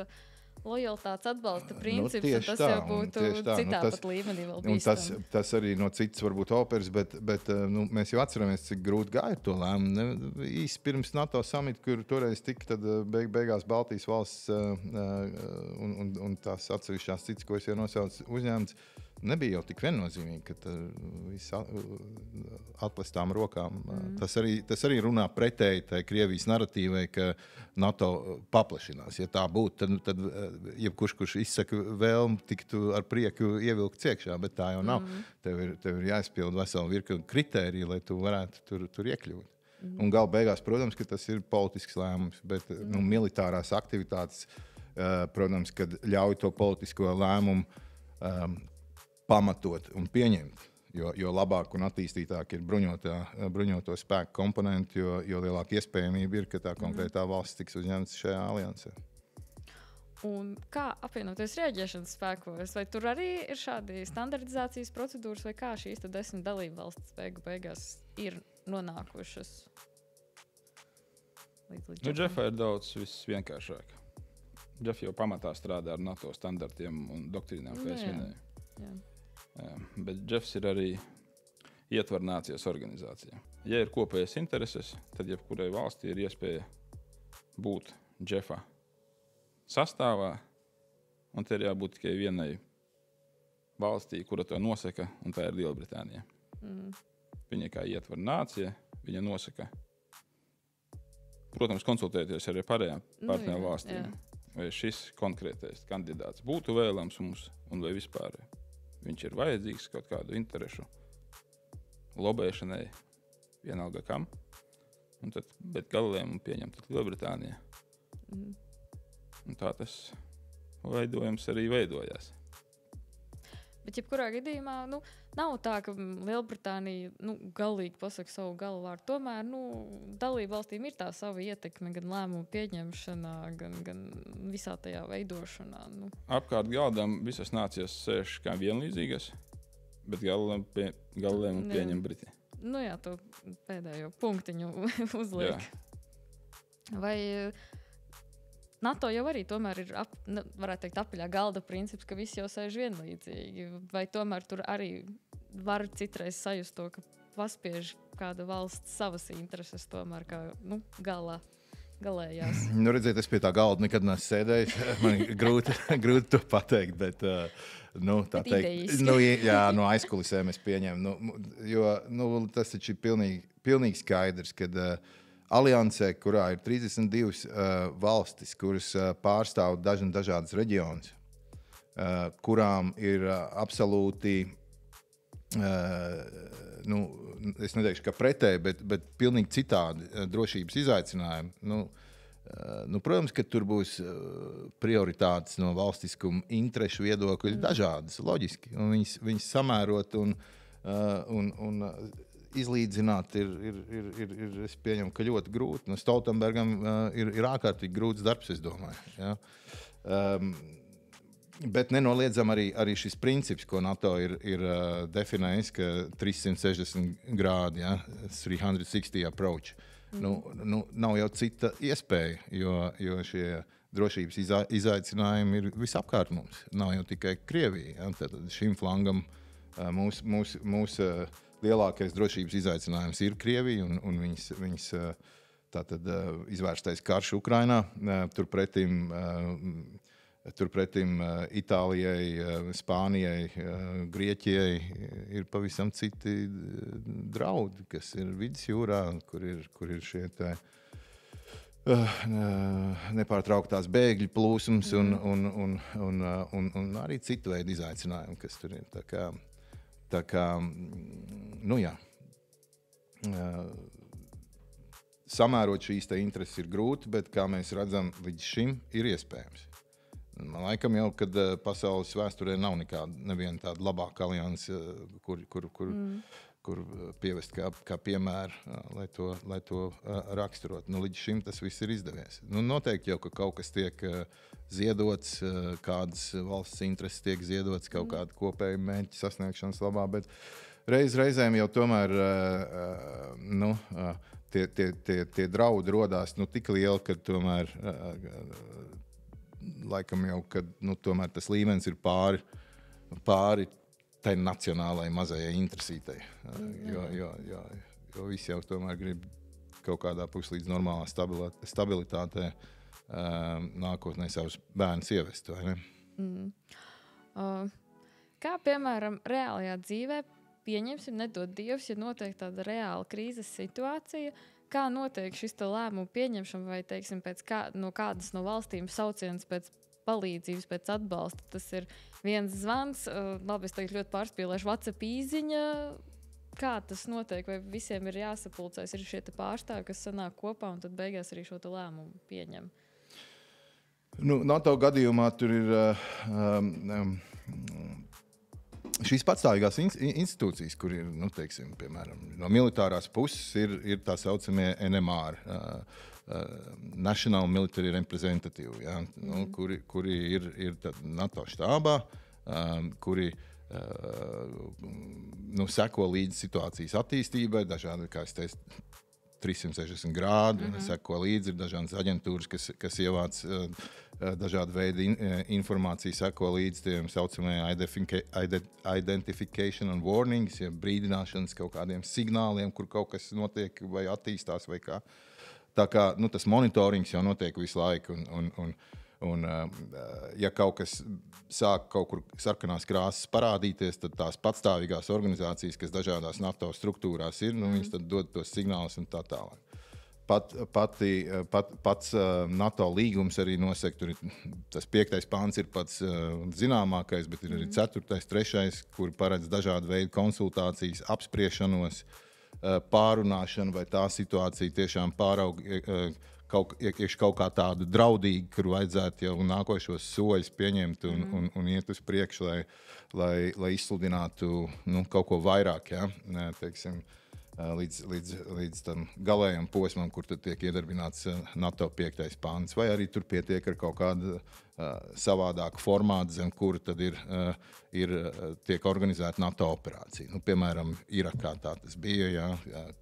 lojalitātes atbalsta princips, tieši tas tā, jau būtu citā pat līmenī vēl bīstami. Tas arī no citas varbūt operas, bet mēs jau atceramies, cik grūti gāja to lēmumu. Īsi pirms NATO samita, kur toreiz tika, tad beigās Baltijas valsts un tās atsevišķās citas, ko es jau nosaucu uzņēmums, nebija jau tik viennozīmīgi, ka viss atplestām rokām. Tas arī runā pretēji tai Krievijas narratīvai, ka NATO paplašinās. Ja tā būtu, tad jebkurš izsaka vēlmu tiktu ar prieku ievilkt iekšā, bet tā jau nav. Tev ir jāizpild veselu virkni kritēriju, lai tu varētu tur iekļūt. Un gala beigās, protams, ka tas ir politisks lēmums, bet militārās aktivitātes, protams, kad ļauj to politisko lēmumu pamatot un pieņemt, jo labāk un attīstītāk ir bruņoto spēku komponenti, jo lielāka iespējamība ir, ka tā konkrētā valsts tiks uzņemts šajā aliansē. Un kā apvienoties rēģēšanas spēkos? Vai tur arī ir šādi standartizācijas procedūras, vai kā šīs 10 dalību valstis beigās ir nonākušas līdz Džefā ir daudz vienkāršāk. Džef jau pamatā strādā ar NATO standartiem un doktrīnām, kā es minēju. Jā. Bet Džefs ir arī ietver nācijas organizācija. Ja ir kopējas intereses, tad jebkurai valstī ir iespēja būt Džefā sastāvā, un te ir jābūt tikai vienai valstī, kura to nosaka, un tā ir Lielbritānija. Viņa kā ietver nācija, viņa nosaka, protams, konsultēties arī pārējām partneru valstīm, vai šis konkrētais kandidāts būtu vēlams mums, un vai vispār viņš ir vajadzīgs kaut kādu interešu lobēšanai, vienalga kam, bet galējumu pieņem Lielbritānija. Un tā tas veidojums arī veidojās. Bet jebkurā gadījumā nav tā, ka Lielbritānija galīgi pasaka savu galvārdu. Tomēr dalību valstīm ir tā sava ietekme gan lēmumu pieņemšanā, gan visā tajā veidošanā. Apkārt galdam visas nācijas sēž kā vienlīdzīgas, bet galējumu pieņem Briti. Jā, to pēdējo punktiņu uzliek. Jā. Vai NATO jau arī tomēr ir, varētu teikt, apaļā galda princips, ka visi jau sēž vienlīdzīgi. Vai tomēr tur arī var citreiz sajust to, ka paspiež kāda valsts savas intereses tomēr kā galējās? Redziet, es pie tā galda nekad neesmu sēdējis. Man ir grūti to pateikt, bet tā teikt. No aizkulisēm es pieņemu. Jo tas taču ir pilnīgi skaidrs, kad aliansē, kurā ir 32 valstis, kuras pārstāv dažādas reģionus, kurām ir absolūti, es neteikšu, ka pretēji, bet pilnīgi citādi drošības izaicinājumi. Protams, ka tur būs prioritātes no valstiskuma interešu viedokļu dažādas, loģiski. Un viņas samērot un izlīdzināt ir es pieņemu, ka ļoti grūti. Nu, Stoltenbergam ir ārkārtīgi grūts darbs, es domāju. Ja? Bet nenoliedzam arī šis princips, ko NATO ir definējis, ka 360 grādi, ja? 360 approach. Nav jau cita iespēja, jo šie drošības izaicinājumi ir visapkārt mums. Nav jau tikai Krievija. Ja? Tad šim flangam mūsu lielākais drošības izaicinājums ir Krievija un viņas tātad izvērstais karš Ukrainā. Turpretim Itālijai, Spānijai, Grieķijai ir pavisam citi draudi, kas ir vidusjūrā, kur ir šie nepārtrauktās bēgļu plūsums un arī citu veidu izaicinājumi, kas tur ir. Tā kā jā. Samērot šīs intereses ir grūti, bet, kā mēs redzam, līdz šim ir iespējams. Man laikam jau, kad pasaules vēsturē nav neviena tāda labāka alianse, kur pievest kā piemēru, lai to raksturot. Līdz šim tas viss ir izdevies. Noteikti jau, ka kaut kas tiek ziedots, kādas valsts intereses tiek ziedots, kaut kāda kopēja mērķa sasniegšanas labā, bet reizēm jau tomēr tie draudi rodās tik lieli, ka tomēr laikam jau, kad tomēr tas līmenis ir pāri tai nacionālai mazajai interesītei. Jo visi jau tomēr grib kaut kādā puslīdz normālā stabilitātē nākotnē savus bērnus ievest, vai ne? Kā, piemēram, reālajā dzīvē, pieņemsim, nedod Dievs, ja notiek tāda reāla krīzes situācija, kā notiek šis lēmumu pieņemšana vai, teiksim, no kādas no valstīm sauciens pēc palīdzības, pēc atbalsta? Tas ir viens zvans, labi, es tagad ļoti pārspīlēšu, WhatsApp īziņa. Kā tas notiek? Vai visiem ir jāsapulcēs, ir šie pārstāvi, kas sanāk kopā un tad beigās arī šo lēmumu pieņem? NATO gadījumā tur ir šīs patstāvīgās institūcijas, kur ir, teiksim, piemēram, no militārās puses ir tā saucamie NMR, National Military Representative, ja, kuri ir NATO štābā, kuri seko līdzi situācijas attīstībai, dažādi, kā es teicu, 360 grādi, seko līdzi, ir dažādas aģentūras, kas ievāc dažādu veidu informāciju, seko līdzi tiem saucamajiem identification and warnings, ja brīdināšanas kaut kādiem signāliem, kur kaut kas notiek vai attīstās vai kā. Tā kā tas monitorings jau notiek visu laiku un ja kaut kas sāk kaut kur sarkanās krāsas parādīties, tad tās patstāvīgās organizācijas, kas dažādās NATO struktūrās ir, viņas tad dod tos signālus un tā tālāk. Pats NATO līgums arī nosaka, tur tas 5. pāns ir pats zināmākais, bet ir arī 4., 3., kur paredz dažādu veidu konsultācijas, apspriešanos, pārunāšanu, vai tā situācija tiešām pāraug kaut kā tādu draudīgu, kur vajadzētu jau nākošos soļus pieņemt un iet uz priekšu, lai izsludinātu kaut ko vairāk, ja? Teiksim, līdz tam galējam posmam, kur tad tiek iedarbināts NATO 5. pāns, vai arī tur pietiek ar kaut kādu savādāku formātu, zem kura tad tiek organizēta NATO operācija. Piemēram, Irakā tā tas bija, ja,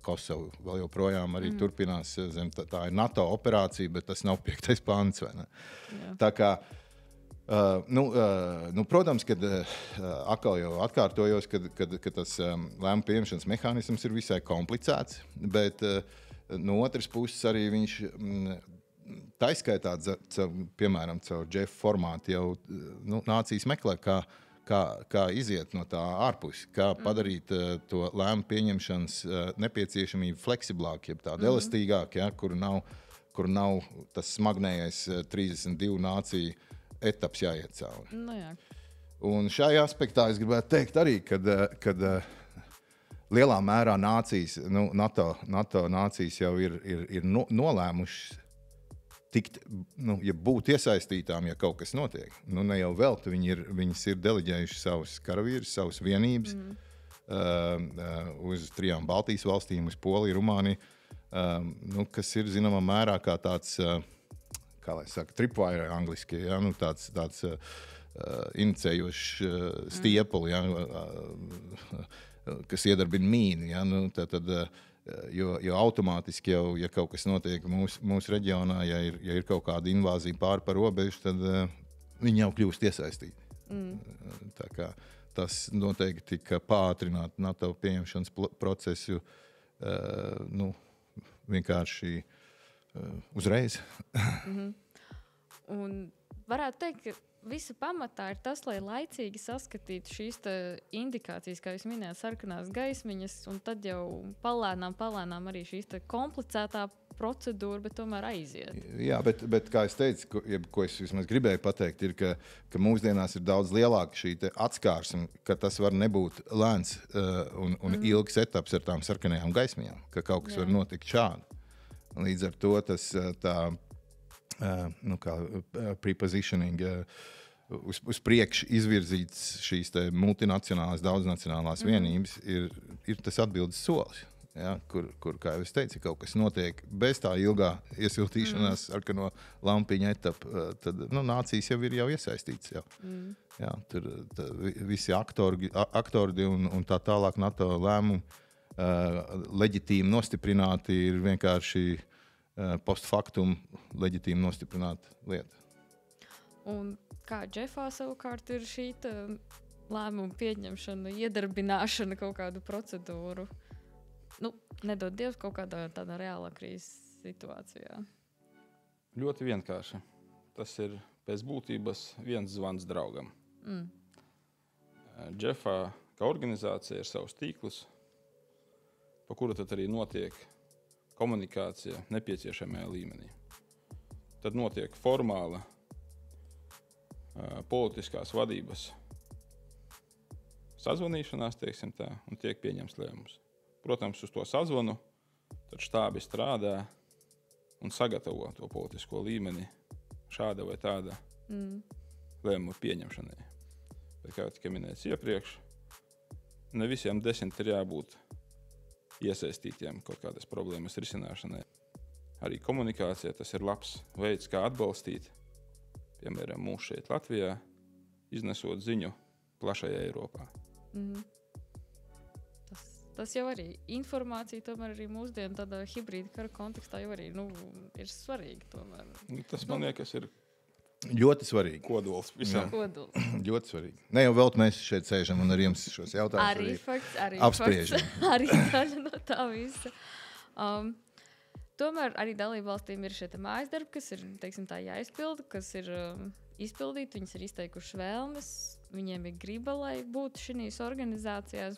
Kosovu vēl joprojām arī turpinās, zem tā ir NATO operācija, bet tas nav 5. pāns, vai ne? Jā. Tā kā protams, kad atkal jau atkārtojos, ka tas lēmumu pieņemšanas mehānisms ir visai komplicēts, bet no otras puses arī viņš taiskaitā, piemēram, caur JEF formātu jau nācijas meklē, kā iziet no tā ārpus, kā padarīt to lēmumu pieņemšanas nepieciešamību fleksiblāk, jeb tādu elastīgāk, ja, kur nav tas smagnējais 32 nāciju etaps jāiet cauri. Jā. Un šajā aspektā es gribētu teikt arī, kad lielā mērā nācijas, NATO nācijas jau ir nolēmušas tikt, ja būt iesaistītām, ja kaut kas notiek. Ne jau velti viņas ir deleģējuši savus karavīrus, savus vienības uz 3 Baltijas valstīm, uz Poliju, Rumāniju, kas ir zināmā mērā kā tāds, kā lai saka, tripwire angliski, ja? Tāds inicējošs stiepuli, ja? Kas iedarbina mīnu. Ja? Tad, jo automātiski jau, ja kaut kas notiek mūsu reģionā, ja ir kaut kāda invāzija pāri par robežu, tad viņi jau kļūst iesaistīti. Tā kā tas noteikti tika pātrināt NATO pieņemšanas procesu vienkārši uzreiz. Un varētu teikt, ka visa pamatā ir tas, lai laicīgi saskatītu šīs indikācijas, kā jūs minējāt, sarkanās gaismiņas, un tad jau palēnām arī šīs komplicētā procedūra, bet tomēr aiziet. Jā, bet kā es teicu, ko es vismaz gribēju pateikt, ir, ka mūsdienās ir daudz lielāka šī atskārsme, ka tas var nebūt lēns un ilgs etaps ar tām sarkanajām gaismiņām, ka kaut kas var notikt šādi. Līdz ar to tas prepositioning, uz priekšu izvirzīts šīs multinacionālās, daudznacionālās vienības ir tas atbildes solis. Ja, kur, kā jau es teicu, kaut kas notiek bez tā ilgā iesiltīšanās sarkano lampiņu etapu, tad nācijas jau ir iesaistītas. Jau. Ja, tur visi aktori un tā tālāk NATO lēmumi leģitīmi nostiprināti ir vienkārši post factum leģitīmi nostiprināta lieta. Un kā Džefā savukārt ir šī lēmuma pieņemšana, iedarbināšana kaut kādu procedūru? Nedod Dievs kaut kādā tādā reālā krīzes situācijā. Ļoti vienkārši. Tas ir pēc būtības viens zvans draugam. Džefā kā organizācija ir savs tīklus, pa kuru tad arī notiek komunikācija nepieciešamajā līmenī. Tad notiek formāla politiskās vadības sazvanīšanās, teiksim tā, un tiek pieņemts lēmums. Protams, uz to sazvanu tad štābi strādā un sagatavo to politisko līmeni šāda vai tāda lēmuma pieņemšanai. Bet, kā tika minēts iepriekš, ne visiem 10 ir jābūt iesaistītiem kaut kādas problēmas risināšanai. Arī komunikācija tas ir labs veids, kā atbalstīt, piemēram, mūs šeit Latvijā, iznesot ziņu plašajā Eiropā. Tas jau arī informācija, tomēr arī mūsdienu tādā hibrīda kara kontekstā jau arī ir svarīga. Tomēr. Tas man liekas ir ļoti svarīgi. Kodols visam. Kodols. Ļoti svarīgi. Ne jau vēl mēs šeit sēžam un ar jums šos jautājumus arī apspriežam. Arī daļa no tā visa. Tomēr arī dalībvalstīm ir šie mājas darbi, kas ir, teiksim, tā jāizpilda, kas ir izpildīti, viņas ir izteikuši vēlmes, viņiem ir griba, lai būtu šīs organizācijās.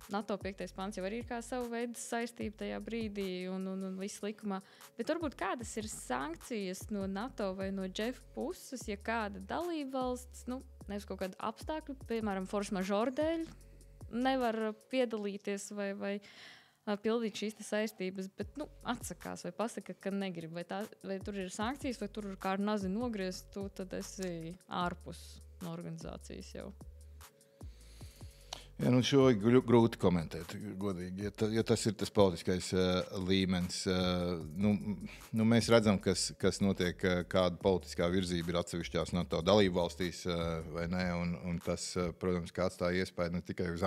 NATO 5. pants jau arī ir kā savu veidu saistība tajā brīdī un viss likumā. Bet varbūt kādas ir sankcijas no NATO vai no Džef puses, ja kāda dalībvalsts, nevis kaut kāda apstākļu, piemēram, force majeure dēļ, nevar piedalīties vai pildīt šīs saistības, bet atsakās vai pasaka, ka negrib. Vai tur ir sankcijas, vai tur ir kā ar nazi nogriezt, tu tad esi ārpus no organizācijas jau. Ja, šo ir grūti komentēt, godīgi, ja tas ir tas politiskais līmenis. Mēs redzam, kas notiek, kāda politiskā virzība ir atsevišķās NATO dalību valstīs, vai ne, un tas, protams, kā atstāja iespēju ne tikai uz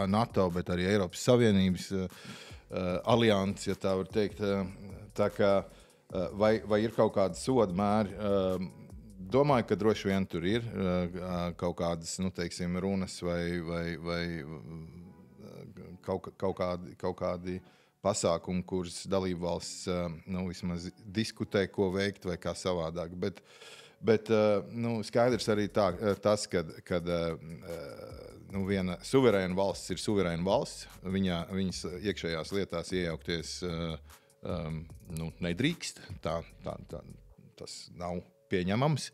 NATO, bet arī Eiropas Savienības alianses, ja tā var teikt. Tā kā, vai ir kaut kāda soda mēri? Domāju, ka droši vien tur ir kaut kādas, teiksim, runas vai kaut kādi pasākumi, kurus dalību valsts vismaz diskutē, ko veikt vai kā savādāk. Bet skaidrs arī tas, ka viena suverēna valsts ir suverēna valsts, viņas iekšējās lietās iejaukties nedrīkst. Tas nav pieņemams,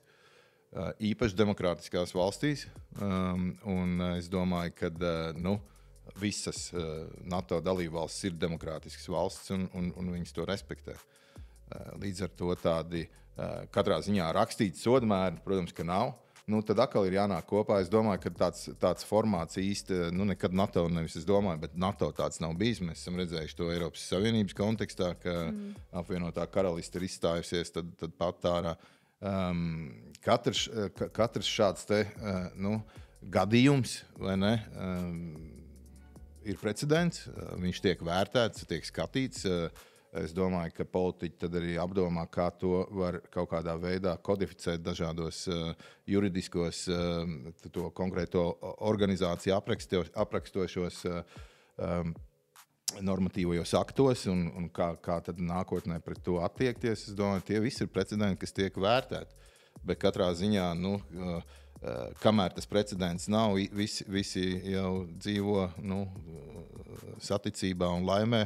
īpaši demokrātiskās valstīs. Un es domāju, ka visas NATO dalībvalstis ir demokrātiskas valstis un viņas to respektē. Līdz ar to tādi katrā ziņā rakstīti sodamēri, protams, ka nav. tad atkal ir jānāk kopā. Es domāju, ka tāds formāts īsti nekad NATO, nevis es domāju, bet NATO tāds nav bijis. Mēs esam redzējuši to Eiropas Savienības kontekstā, ka apvienotā karaliste ir izstājusies, tad pat ārā. Katrs šāds gadījums, vai ne, ir precedents, viņš tiek vērtēts, tiek skatīts. Es domāju, ka politiķi tad arī apdomā, kā to var kaut kādā veidā kodificēt dažādos juridiskos, to konkrēto organizāciju aprakstošos normatīvajos aktos un kā tad nākotnē pret to attiekties. Es domāju, tie visi ir precedenti, kas tiek vērtēti. Bet katrā ziņā, kamēr tas precedents nav, visi jau dzīvo saticībā un laimē,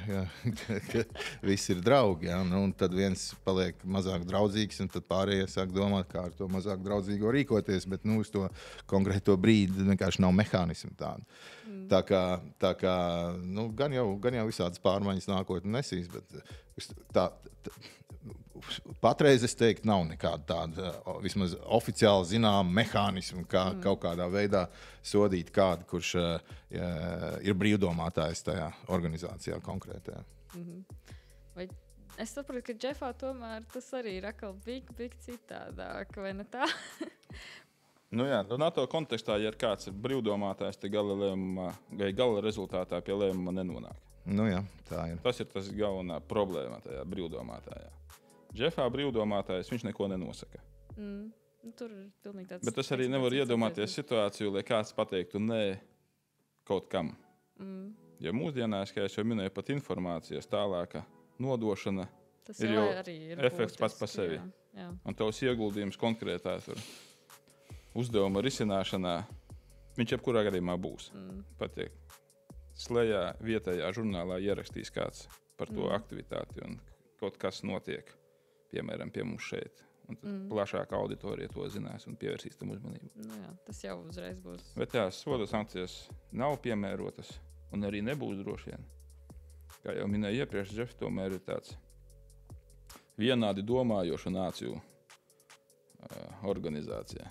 ka visi ir draugi. Ja? Un tad viens paliek mazāk draudzīgs, un tad pārējie sāk domāt, kā ar to mazāk draudzīgo rīkoties, bet uz to konkrēto brīdi vienkārši nav mehānismu tādu. Tā kā gan jau visādas pārmaiņas nākotnē nesīs, bet patreiz es teiktu, nav nekāda tāda vismaz oficiāli zināma mehānisma, kā kaut kādā veidā sodīt kādu, kurš ir brīvdomātājs tajā organizācijā konkrētajā. Vai es saprotu, ka Džefā tomēr tas arī ir atkal big citādāk, vai ne tā? NATO kontekstā, ja kāds ir brīvdomātājs, tad gala rezultātā pie lēmuma nenonāk. Tā ir. Tas ir tas galvenā problēma tajā brīvdomātājā. Džefā brīvdomātājs, viņš neko nenosaka. Tur ir pilnīgi tāds. Bet tas arī nevar iedomāties situāciju, lai kāds pateiktu nē kaut kam. Jo mūsdienās, kā es jau minēju, pat informācijas tālāka nodošana tas ir jau ir efekts pats par sevi. Jā. Un tavs ieguldījums konkrētā uzdevuma risināšanā, viņš jebkurā gadījumā būs. Patiek. Slēgā vietējā žurnālā ierakstīs kāds par to aktivitāti un kaut kas notiek, piemēram, pie mums šeit. Un tad plašāka auditorija to zinās un pievērsīs tam uzmanību. Tas jau uzreiz būs. Bet soda sankcijas nav piemērotas un arī nebūs droši vien. Kā jau minēju iepriekš, Džefs tomēr ir tāds vienādi domājošu nāciju organizācijā.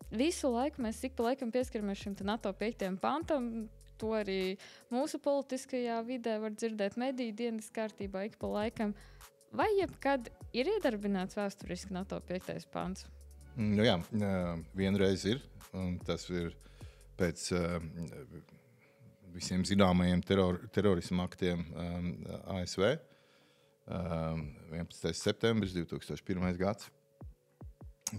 Visu laiku mēs ik pa laikam pieskaramies šim NATO 5. pantam. To arī mūsu politiskajā vidē var dzirdēt mediju dienas kārtībā ik pa laikam. Vai jebkad ir iedarbināts vēsturiski NATO 5. pants? Vienreiz ir. Un tas ir pēc visiem zināmajiem terorisma aktiem ASV. 11. septembris 2001. gads.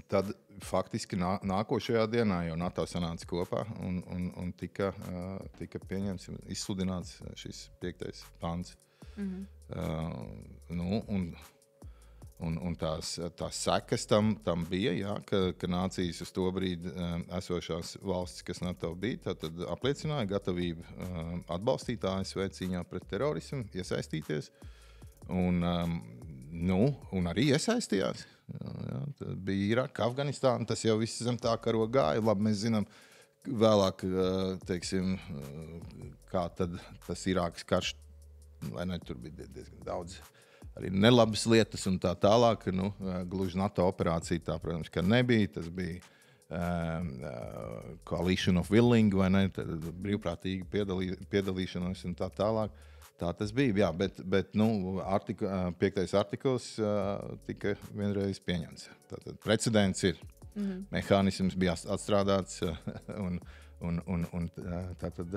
Tad faktiski nākošajā dienā jau NATO sanāca kopā un tika pieņemts, izsludināts šis 5. pants. Un tās sekas tam bija, ka nācijas uz to brīdi esošās valstis, kas NATO bija, tad apliecināja gatavību atbalstīt ASV cīņā pret terorismu, iesaistīties. Un arī iesaistījās. Bija Irāka, Afganistāna, tas jau viss zem tā karoga gāja. Labi, mēs zinām vēlāk, kā tad tas Irākas karš, vai ne, tur bija diezgan daudz arī nelabas lietas un tā tālāk. Gluži NATO operācija tā, protams, ka nebija. Tas bija Coalition of Willing, vai ne, brīvprātīgi piedalīšanos un tā tālāk. Tā tas bija, jā, bet 5. artikls tika vienreiz pieņemts. Tātad precedents ir. Mehānisms bija atstrādāts un tātad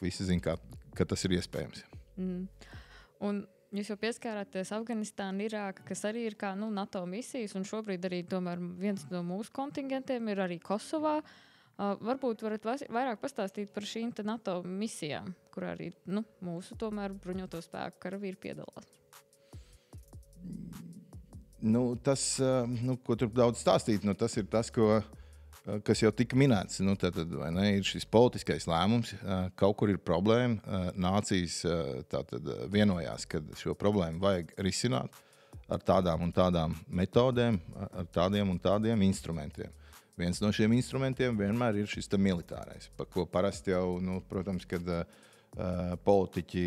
visi zina, ka tas ir iespējams. Un jūs jau pieskārāties Afganistāna, Irāka, kas arī ir kā NATO misijas, un šobrīd arī tomēr viens no mūsu kontingentiem ir arī Kosovā. Varbūt varat vairāk pastāstīt par šīm NATO misijām, kur arī mūsu tomēr bruņoto spēku karavīri piedalās. Tas, ko tur daudz stāstīt, tas ir tas, kas jau tika minēts. Tātad, vai ne, ir šis politiskais lēmums, kaut kur ir problēma. Nācijas tātad vienojās, ka šo problēmu vajag risināt ar tādām un tādām metodēm, ar tādiem un tādiem instrumentiem. Viens no šiem instrumentiem vienmēr ir šis militārais, par ko parasti jau, protams, kad politiķi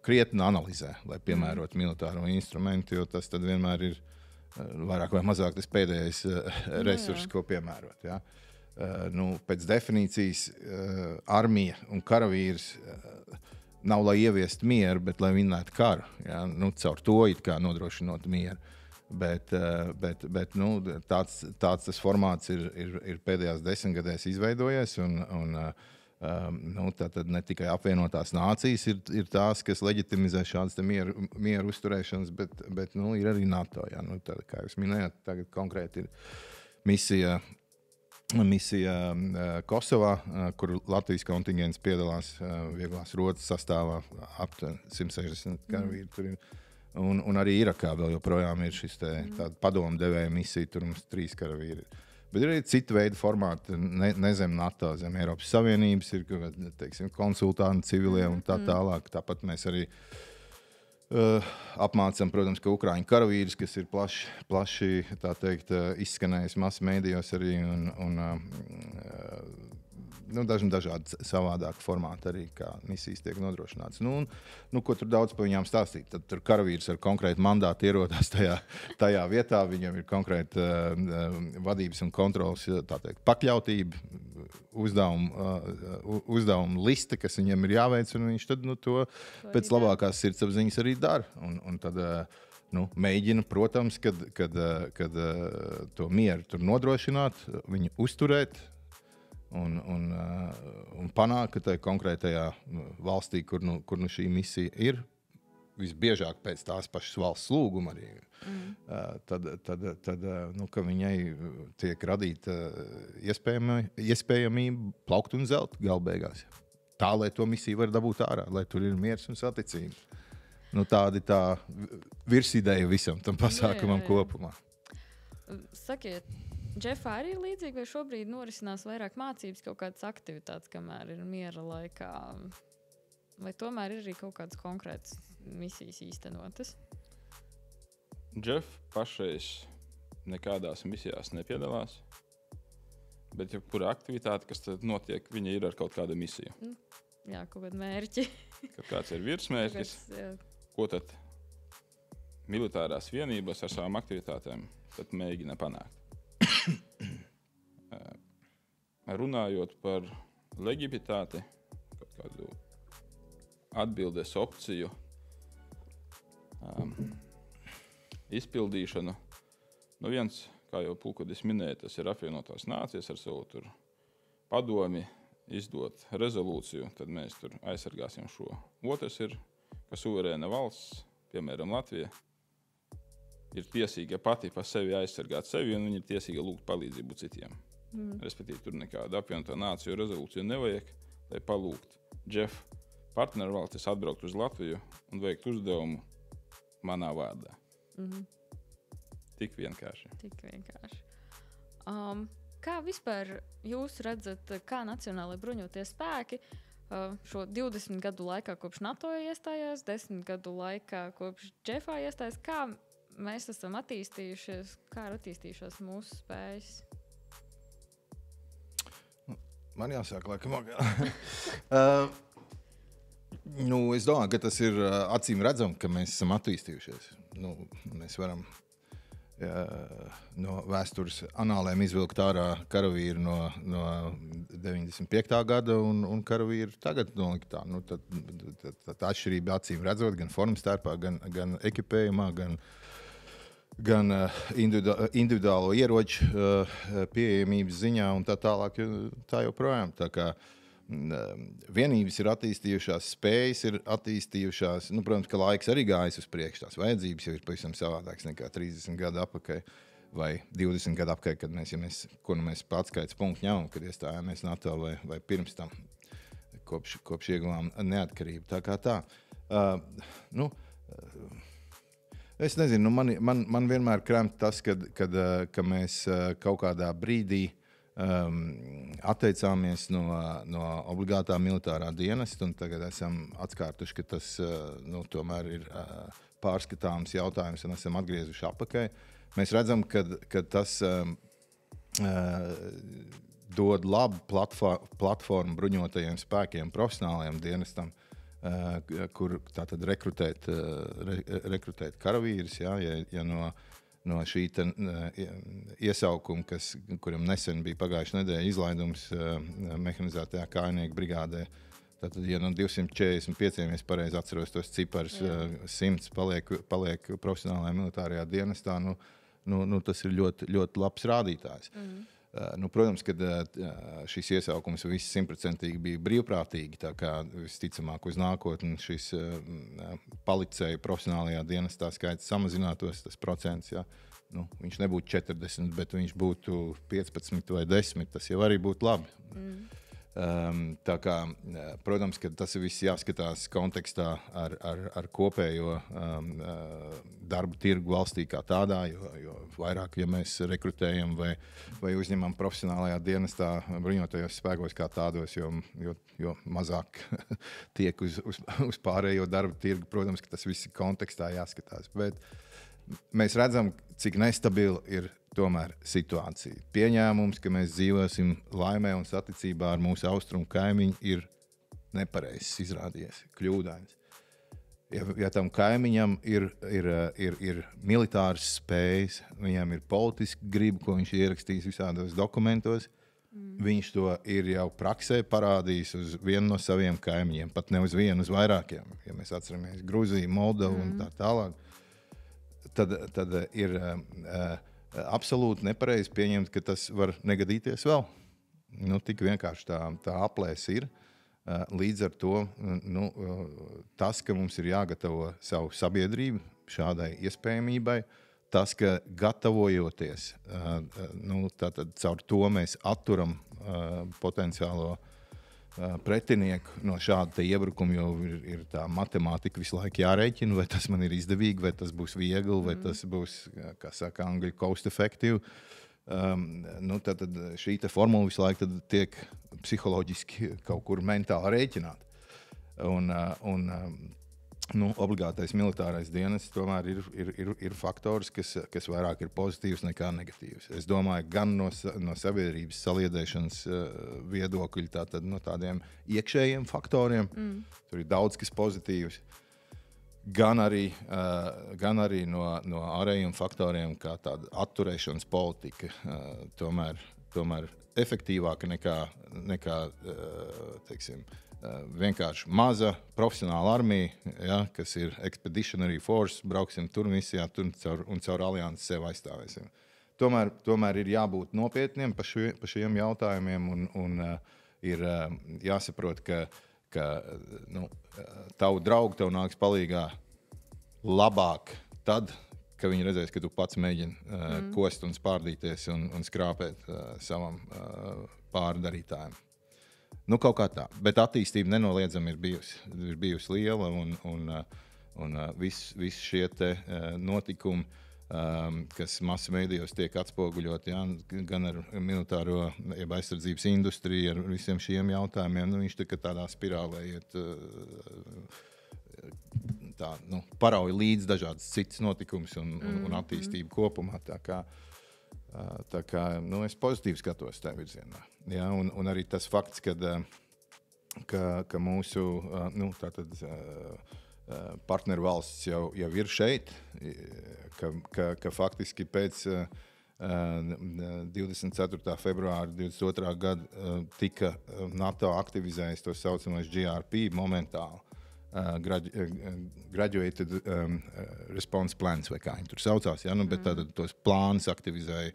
krietni analizē, lai piemērotu militāro instrumentu, jo tas tad vienmēr ir vairāk vai mazāk tas pēdējais resurss, ko piemērot. Ja? Pēc definīcijas armija un karavīrs nav, lai ieviestu mieru, bet lai vinnētu karu. Ja? Caur to it kā nodrošinot mieru. Bet tāds tas formāts ir pēdējās 10 gadēs izveidojies. Tad ne tikai apvienotās nācijas ir tās, kas leģitimizē šādas mieru uzturēšanas, bet ir arī NATO. Ja? Tad, kā jūs minējāt, tagad konkrēti ir misija Kosovā, kur Latvijas kontingents piedalās vieglās rotas sastāvā aptuveni 160 karavīri. Tur ir. Un arī Irakā vēl joprojām ir šis padomu devēja misija, tur mums 3 karavīri. Bet ir arī cita veida formāti, ne zem NATO, zem Eiropas Savienības, ir teiksim, konsultanti civilie un tā tālāk. Tāpat mēs arī apmācām, protams, ka Ukraiņu karavīrus, kas ir plaši tā teikt, izskanējis masu mēdījos arī dažādi savādāki formāti arī, kā misijas tiek nodrošināts. Ko tur daudz par viņām stāstīt? Tad tur karavīrs ar konkrētu mandātu ierodās tajā vietā, viņam ir konkrēta vadības un kontrolas pakļautība, uzdevuma liste, kas viņam ir jāveic, un viņš tad to pēc labākās sirdsapziņas arī dara. Un tad mēģina, protams, kad to mieru tur nodrošināt, viņu uzturēt, un panākt, ka tajā konkrētajā valstī, kur šī misija ir, visbiežāk pēc tās pašas valsts lūguma arī, tad ka viņai tiek radīta iespējamība plaukt un zelt galbeigās. Tā, lai to misiju var dabūt ārā, lai tur ir miers un saticība. Tāda tā virsideja visam tam pasākumam kopumā. Sakiet, Džefā arī ir līdzīgi, vai šobrīd norisinās vairāk mācības, kaut kādas aktivitātes, kamēr ir miera laikā? Vai tomēr ir arī kaut kādas konkrētas misijas īstenotas? Džef pašreiz nekādās misijās nepiedalās, bet jebkura aktivitāte, kas tad notiek, viņa ir ar kaut kādu misiju. Jā, kaut kādu mērķi. Kad kāds ir virsmērķis, ko tad militārās vienības ar savām aktivitātēm tad mēģina panākt. Runājot par leģitimitāti, kaut kādu atbildes opciju izpildīšanu, viens, kā jau pulkodis minēja, tas ir apvienotās nācijas ar savu tur padomi izdot rezolūciju, tad mēs tur aizsargāsim šo. Otrs ir, ka suverēna valsts, piemēram Latvija, ir tiesīga pati par sevi aizsargāt sevi, un viņa ir tiesīga lūgt palīdzību citiem. Respektīvi, tur nekāda apvienotā nāciju rezolūciju nevajag, lai palūgt Džef partneru valstis atbraukt uz Latviju un veikt uzdevumu manā vārdā. Tik vienkārši. Kā vispār jūs redzat, kā Nacionālajie bruņotie spēki šo 20 gadu laikā kopš NATO iestājās, 10 gadu laikā kopš Džefā iestājās, kā mēs esam attīstījušies, kā ir attīstījušās mūsu spējas? Man jāsāk, laikam. Es domāju, ka tas ir acīm redzam, ka mēs esam attīstījušies. Mēs varam no vēstures anālēm izvilkt ārā karavīru no 95. gada un karavīru tagad nolikt tā. Tā atšķirība acīm redzot gan formas starpā, gan ekipējumā, gan individuālo ieroču pieejamības ziņā un tā tālāk, tā joprojām. Tā kā vienības ir attīstījušās, spējas ir attīstījušās. Protams, ka laiks arī gājis uz priekšu. Tās vajadzības jau ir pavisam savādākas nekā 30 gadu atpakaļ vai 20 gadu atpakaļ, kad mēs atskaites punktu ņemam, kad iestājāmies NATO vai pirms tam, kopš ieguvām neatkarību. Tā kā tā. Es nezinu, man vienmēr kremta tas, ka mēs kaut kādā brīdī atteicāmies no obligātā militārā dienesta, un tagad esam atskārtuši, ka tas tomēr ir pārskatāms jautājums, un esam atgriezuši atpakaļ. Mēs redzam, ka tas dod labu platformu bruņotajiem spēkiem, profesionālajiem dienestam, kur tātad rekrutēt karavīrus, ja no šī iesaukuma, kuram nesen bija pagājušā nedēļa izlaidums mehanizētajā kājnieku brigādē. Tātad, ja no 245, es pareizi atceros tos ciparus, 100 paliek profesionālajā militārajā dienestā, tas ir ļoti, ļoti labs rādītājs. Protams, ka šis iesaukums viss 100% bija brīvprātīgi, tā kā visticamāk uz nākotni šis palicēju profesionālajā dienestā skaits samazinātos, tas procents, ja. Viņš nebūtu 40, bet viņš būtu 15 vai 10, tas jau arī būtu labi. Tā kā, protams, ka tas viss jāskatās kontekstā ar kopējo darbu tirgu valstī kā tādā, jo vairāk, ja mēs rekrutējam vai uzņemam profesionālajā dienestā bruņotajos spēkos kā tādos, jo mazāk tiek uz pārējo darbu tirgu, protams, ka tas viss kontekstā jāskatās. Bet mēs redzam, cik nestabila ir tomēr situācija. Pieņēmums, ka mēs dzīvosim laimē un saticībā ar mūsu austrumu kaimiņu, ir nepareizs izrādījies, kļūdains. Ja tam kaimiņam ir militāras spējas, viņam ir politiska griba, ko viņš ierakstījis visādos dokumentos, viņš to ir jau praksē parādījis uz vienu no saviem kaimiņiem, pat ne uz vienu, uz vairākiem. Ja mēs atceramies Gruziju, Moldovu un tā tālāk, tad ir absolūti nepareizi pieņemt, ka tas var negadīties vēl. Tik vienkārši tā aplēse ir. Līdz ar to tas, ka mums ir jāgatavo savu sabiedrību šādai iespējamībai, tas, ka gatavojoties, tātad caur to mēs atturam potenciālo pretinieku no šāda iebrukuma, jo ir tā matemātika visu laiku jārēķina, vai tas man ir izdevīgi, vai tas būs viegli, vai tas būs, kā saka angļu, cost effective. Tad šī formula visu laiku tiek psiholoģiski kaut kur mentāli rēķināta. Obligātais militārais dienests tomēr ir faktors, kas vairāk ir pozitīvs nekā negatīvs. Es domāju, gan no sabiedrības saliedēšanas viedokļa, tātad no tādiem iekšējiem faktoriem, tur ir daudz kas pozitīvs, gan arī no ārējiem faktoriem, kā tāda atturēšanas politika, tomēr efektīvāka nekā teiksim, vienkārši maza profesionāla armija, ja, kas ir expeditionary force, brauksim tur misijā un caur aliansi sev aizstāvēsim. Tomēr ir jābūt nopietniem par šiem jautājumiem un ir jāsaprot, ka tavu draugu tev nāks palīgā labāk tad, ka viņi redzēs, ka tu pats mēģini kost un spārdīties un skrāpēt savam pārdarītājam. Kaut kā tā, bet attīstība nenoliedzami ir bijusi liela un visi šie te notikumi, kas masu mēdījos tiek atspoguļoti, gan ar militāro aizsardzības industriju, ar visiem šiem jautājumiem, viņš tādā spirālē iet parauj līdz dažādas citas notikums un attīstību kopumā. Tā kā es pozitīvi skatos tajā virzienā. Ja, un arī tas fakts, ka mūsu partneru valsts jau ir šeit, ka faktiski pēc 24. februāra 22. gada tika NATO aktivizējis to saucamais GRP momentāli. Graduated Response Plans, vai kā viņi tur saucās, ja? Bet tātad tos plānus aktivizēja.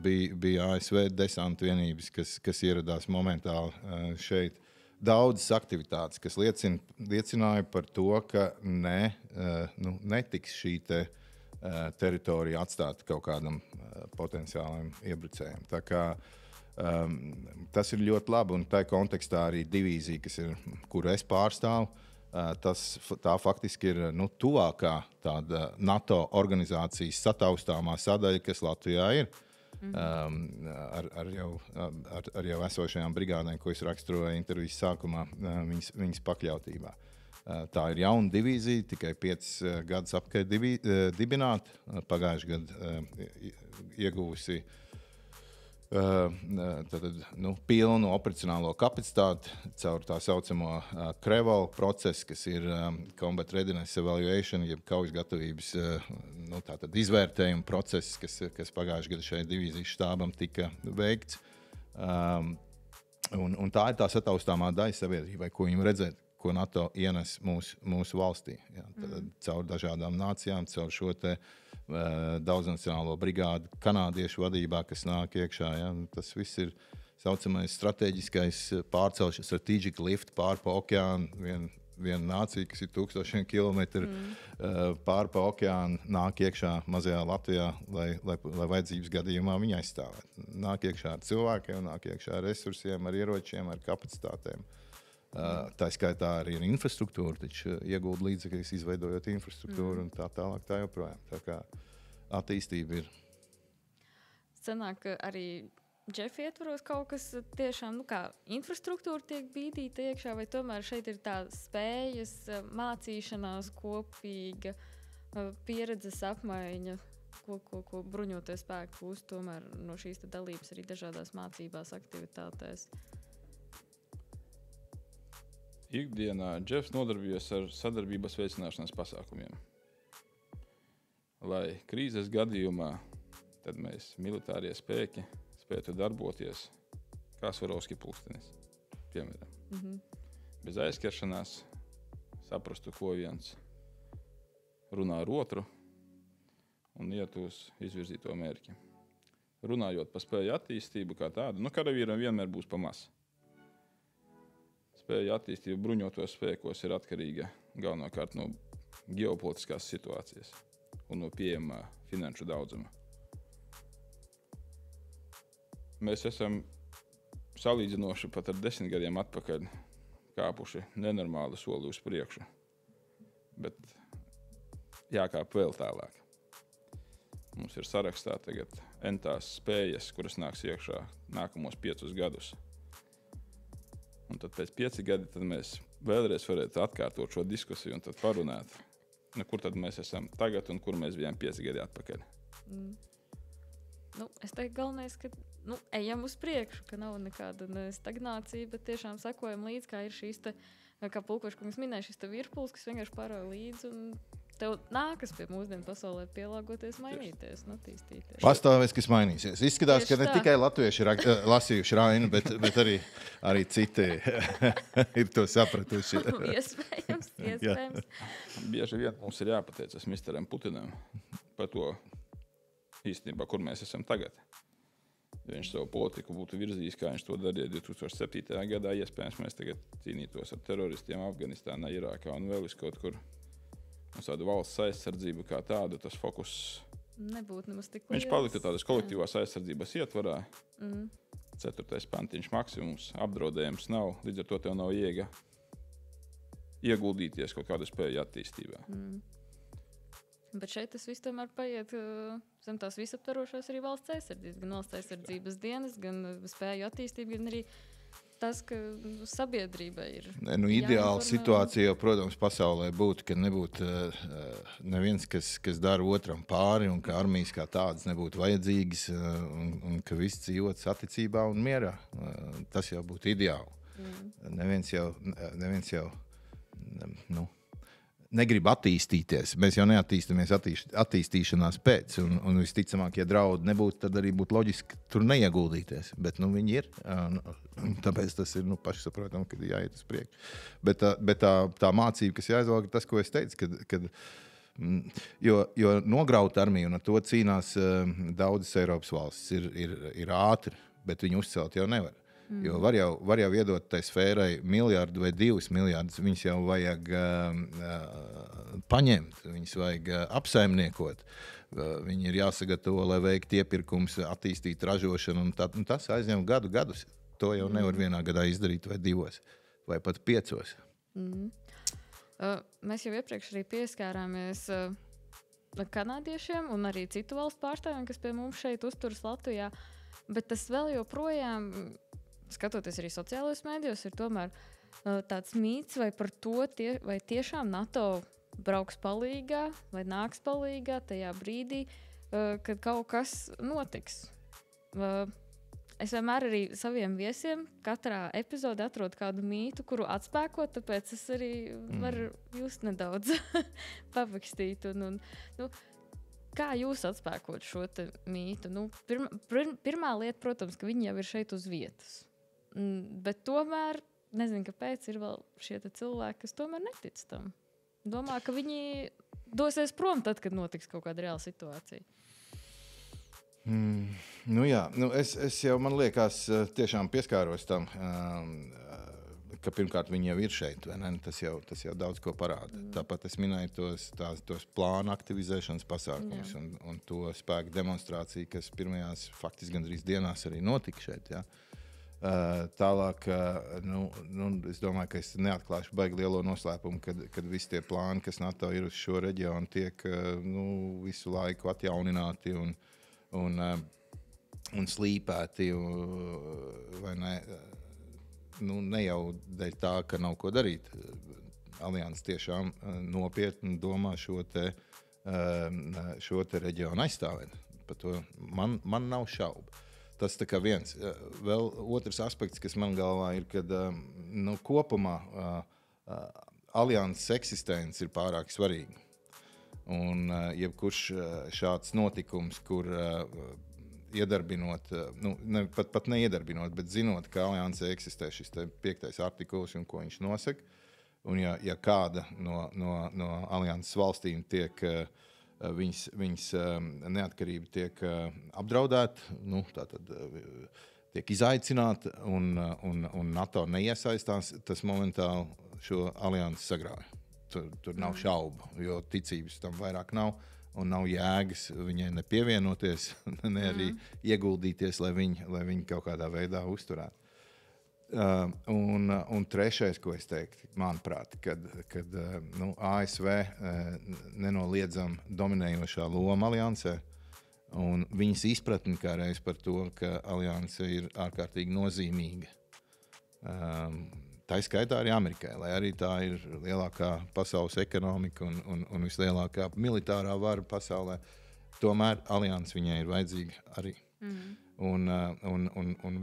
Bija ASV desanta vienības, kas ieradās momentāli šeit. Daudzas aktivitātes, kas liecināja par to, ka netiks šī teritorija atstāta kaut kādam potenciālam iebrucējam. Tā kā tas ir ļoti labi, un tā kontekstā arī divīzija, kuru es pārstāvu, tā faktiski ir tuvākā tāda NATO organizācijas sataustāmā sadaļa, kas Latvijā ir. Ar jau esošajām brigādēm, ko es raksturoju intervijas sākumā, viņas pakļautībā. Tā ir jauna divīzija, tikai 5 gadus apkārt dibināta. Pagājušajā gadā ieguvusi pilnu operacionālo kapacitāti caur tā saucamo CREVAL procesu, kas ir Combat Readiness Evaluation, jeb kaujas gatavības izvērtējuma process, kas pagājušajā gadā šai divīzijas štābam tika veikts. Un tā ir tā sataustāmā daļa sabiedrībai, ko viņi redzēt, ko NATO ienes mūsu valstī. Ja, caur dažādām nācijām, caur šo te daudznacionālo brigādu kanādiešu vadībā, kas nāk iekšā. Ja, tas viss ir saucamais strateģiskais pārcelšanas, strategic lift pāri pa okeānu. Viena nācija, kas ir 1000 kilometru pāri pa okeānu, nāk iekšā mazajā Latvijā, lai vajadzības gadījumā viņi aizstāvētu. Nāk iekšā ar cilvēkiem, nāk iekšā ar resursiem, ar ieročiem, ar kapacitātēm. Tā skaitā arī ir infrastruktūra, taču iegūda līdzekļus, izveidojot infrastruktūru un tā tālāk tā joprojām. Tā kā attīstība ir. Sanāk, ka arī Džefi ietvaros kaut kas tiešām, kā infrastruktūra tiek bīdīta iekšā, vai tomēr šeit ir tā spējas, mācīšanās kopīga, pieredzes apmaiņa, ko bruņotie spēki gūst tomēr no šīs dalības arī dažādās mācībās, aktivitātēs. Ikdienā Džefs nodarbojas ar sadarbības veicināšanas pasākumiem. Lai krīzes gadījumā tad mēs, militārie spēki, spētu darboties kā Svarovski pulkstenis, piemēram. Bez aizskaršanās, saprastu, ko viens runā ar otru un iet uz izvirzīto mērķi. Runājot par spēju attīstību kā tādu, karavīram vienmēr būs pa maz. Spēja attīstība bruņotos spēkos ir atkarīga galvenokārt no ģeopolitiskās situācijas un no pieejamā finanšu daudzuma. Mēs esam salīdzinoši pat ar 10 gadiem atpakaļ kāpuši nenormāli soli uz priekšu, bet jākāp vēl tālāk. Mums ir sarakstā tagad entās spējas, kuras nāks iekšā nākamos 5 gadus. Un tad pēc 5 gadi tad mēs vēlreiz varētu atkārtot šo diskusiju un tad parunāt, kur tad mēs esam tagad un kur mēs bijām 5 gadi atpakaļ. Es teiktu galvenais, ka ejam uz priekšu, ka nav nekāda stagnācija, bet tiešām sakojam līdzi, kā ir šīs te, kā Pulkoškungs minēja, šis te virpulis, kas vienkārši pārauj līdzi un tev nākas pie mūsdienu pasaulē pielāgoties, mainīties un attīstīties. Pastāvēs, kas mainīsies. Izskatās, ka ne tikai latvieši ir lasījuši Rainu, bet arī citi ir to sapratuši. Iespējams. Bieži vien mums ir jāpateicas misteram Putinam par to īstenībā, kur mēs esam tagad. Ja viņš savu politiku būtu virzījis, kā viņš to darīja 2007. gadā, iespējams, mēs tagad cīnītos ar teroristiem Afganistānā, Irākā un vēl kaut kur. Mums tāda valsts aizsardzība kā tāda, tas fokus nebūtu nemaz tik liels. Viņš paliktu tādas kolektīvās aizsardzības ietvarā. 4. pantiņš maksimums, apdraudējums nav, līdz ar to tev nav jēga ieguldīties kaut kādu spēju attīstībā. Bet šeit tas viss tomēr paiet zem tās visaptvarošās arī valsts aizsardzības, gan valsts aizsardzības dienas, gan spēju attīstība, gan arī tas, ka sabiedrībai ir. Ideāla situācija jau, protams, pasaulē būtu, ka nebūtu neviens, kas dara otram pāri un ka armijas kā tādas nebūtu vajadzīgas un ka viss dzīvot saticībā un mierā. Tas jau būtu ideāli. Neviens jau negrib attīstīties. Mēs jau neattīstamies attīstīšanās pēc. Un visticamāk, ja draudi nebūtu, tad arī būtu loģiski tur neieguldīties. Bet viņi ir. Tāpēc tas ir pašsaprotam, kad jāiet uz priekšu. Bet tā mācība, kas jāizvelk, ir tas, ko es teicu, jo nograut armiju un ar to cīnās daudzas Eiropas valstis ir ātri, bet viņi uzcelt jau nevar. Jo var jau iedot tai sfērai 1 miljardu vai 2 miljardus. Viņus jau vajag paņemt, viņus vajag apsaimniekot. Viņi ir jāsagatavo, lai veiktu iepirkums, attīstīt ražošanu. Un tas aizņem gadus. To jau nevar vienā gadā izdarīt vai 2 vai pat 5. Mēs jau iepriekš arī pieskārāmies kanādiešiem un arī citu valstu pārstāvjiem, kas pie mums šeit uzturas Latvijā. Bet tas vēl joprojām, skatoties arī sociālajos mēdījos, ir tomēr tāds mīts vai par to, vai tiešām NATO brauks palīgā vai nāks palīgā tajā brīdī, kad kaut kas notiks. es vienmēr arī saviem viesiem katrā epizodē atrodu kādu mītu, kuru atspēkot, tāpēc es arī varu jūs nedaudz pavakstīt. Kā jūs atspēkot šo mītu? Pirmā lieta, protams, ka viņi jau ir šeit uz vietas. Bet tomēr, nezinu, kāpēc ir vēl šie cilvēki, kas tomēr netic tam. Domā, ka viņi dosies prom tad, kad notiks kaut kāda reāla situācija. Es jau, man liekas, tiešām pieskāros tam, ka pirmkārt viņi jau ir šeit, vai ne? Tas jau daudz ko parāda. Tāpat es minēju tos plānu aktivizēšanas pasākumus un to spēku demonstrāciju, kas pirmajās faktiski gandrīz dienās arī notika šeit. Ja? Tālāk, es domāju, ka es neatklāšu baigi lielo noslēpumu, kad visi tie plāni, kas NATO ir uz šo reģionu, tiek visu laiku atjaunināti un slīpēti, vai ne? Ne jau dēļ tā, ka nav ko darīt. Alianse tiešām nopietni domā šo te reģionu aizstāvēt. Par to man nav šaubu. Tas tā kā viens. Vēl otrs aspekts, kas man galvā ir, kad kopumā alianses eksistence ir pārāk svarīga. Un jebkurš šāds notikums, kur iedarbinot, pat neiedarbinot, bet zinot, ka alianse eksistē šis 5. artikuls un ko viņš nosaka, un ja kāda no alianses valstīm tiek viņas neatkarība tiek apdraudēta, tātad tiek izaicināta un NATO neiesaistās, tas momentāli šo aliansi sagrauj. Tur nav šaubu, jo ticības tam vairāk nav un nav jēgas viņai nepievienoties, ne arī ieguldīties, lai viņi kaut kādā veidā uzturētu. Un trešais, ko es teiktu, manuprāt, kad ASV nenoliedzam dominējošā loma aliansē, un viņas izpratni kā reiz par to, ka alianse ir ārkārtīgi nozīmīga. Tā ir skaitā arī Amerikai, lai arī tā ir lielākā pasaules ekonomika un vislielākā militārā vara pasaulē. Tomēr alianse viņai ir vajadzīga arī. Un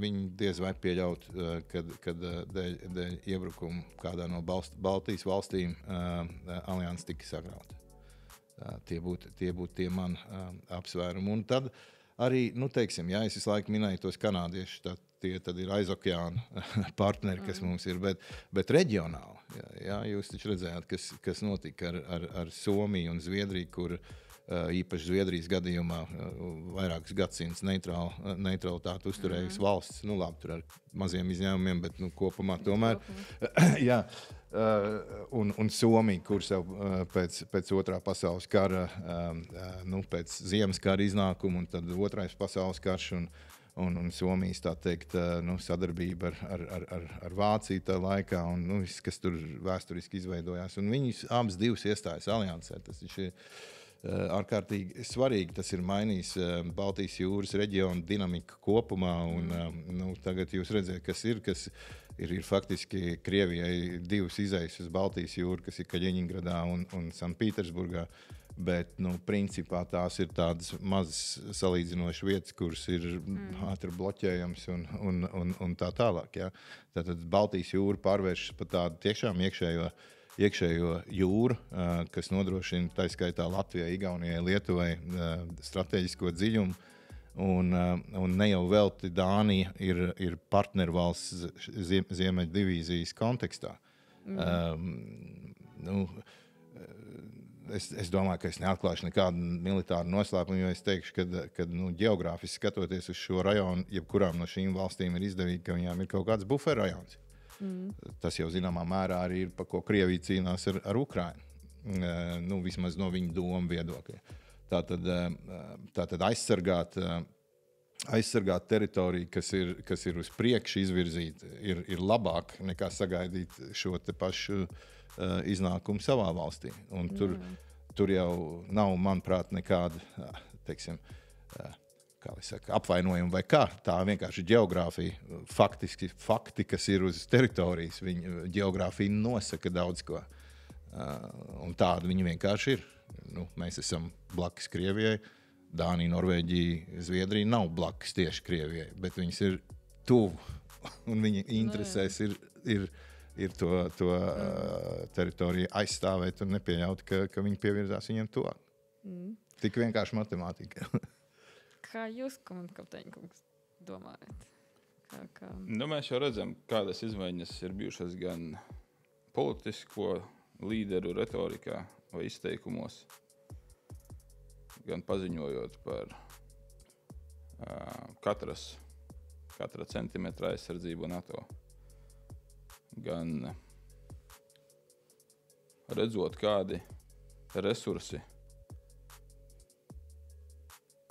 viņi diez vai pieļaut, kad dēļ iebrukumu kādā no Baltijas valstīm alianse tika sagrauta. Tie būtu tie man apsvērumi. Un tad arī, teiksim, es visu laiku minēju tos kanādiešus, tie tad ir aizokeāna partneri, kas mums ir, bet reģionāli. Jā, jūs taču redzējāt, kas notika ar Somiju un Zviedriju, kur īpaši Zviedrijas gadījumā vairākus gadsimtus neutralitāti uzturējusi valsts. Labi, tur ar maziem izņēmumiem, bet kopumā tomēr. Jā. Un Somija, kur sev pēc otrā pasaules kara, pēc Ziemas kara iznākuma un tad otrais pasaules karš un Somijas, tā teikt, sadarbība ar Vāciju tā laikā un viss, kas tur vēsturiski izveidojās. Un viņas abas divas iestājas aliansē. Tas ir ārkārtīgi svarīgi. Tas ir mainījis Baltijas jūras reģionu dinamiku kopumā. Un, tagad jūs redzat, kas ir faktiski Krievijai divas izejas uz Baltijas jūru, kas ir Kaļiņingradā un Sanpītersburgā. Bet, principā tās ir tādas mazas salīdzinošas vietas, kuras ir ātri bloķējams un tā tālāk. Ja? Tātad Baltijas jūra pārvēršas par tādu tiešām iekšējo jūru, kas nodrošina tā skaitā Latvijai, Igaunijai, Lietuvai strateģisko dziļumu. Un ne jau velti Dānija ir partnervalsts Ziemeļdivīzijas kontekstā. Es domāju, ka es neatklāšu nekādu militāru noslēpumu, jo es teikšu, ka ģeogrāfiski skatoties uz šo rajonu, jebkurām no šīm valstīm ir izdevīgi, ka viņām ir kaut kāds buferrajons. Tas jau zināmā mērā arī ir, par ko Krievija cīnās ar Ukrainu. Vismaz no viņa doma viedokļa. Tātad aizsargāt teritoriju, kas ir uz priekšu izvirzīta, ir labāk nekā sagaidīt šo te pašu iznākumu savā valstī. Un tur jau nav, manuprāt, nekāda, teiksim, apvainojuma vai kā. Tā vienkārši ģeogrāfija, fakti, kas ir uz teritorijas, viņa ģeogrāfija nosaka daudz ko. Un tāda viņa vienkārši ir. Mēs esam blakus Krievijai, Dānija, Norvēģija, Zviedrija nav blakus tieši Krievijai, bet viņas ir tuvu. Un viņa interesēs ir to teritoriju aizstāvēt un nepieļaut, ka viņi pievirzās viņiem tuvāk. Tik vienkārši matemātika. Kā jūs, kapteiņkungs, domājat? Mēs jau redzam, kādas izmaiņas ir bijušas gan politisko līderu retorikā vai izteikumos, gan paziņojot par katra centimetra aizsardzību NATO, gan redzot, kādi resursi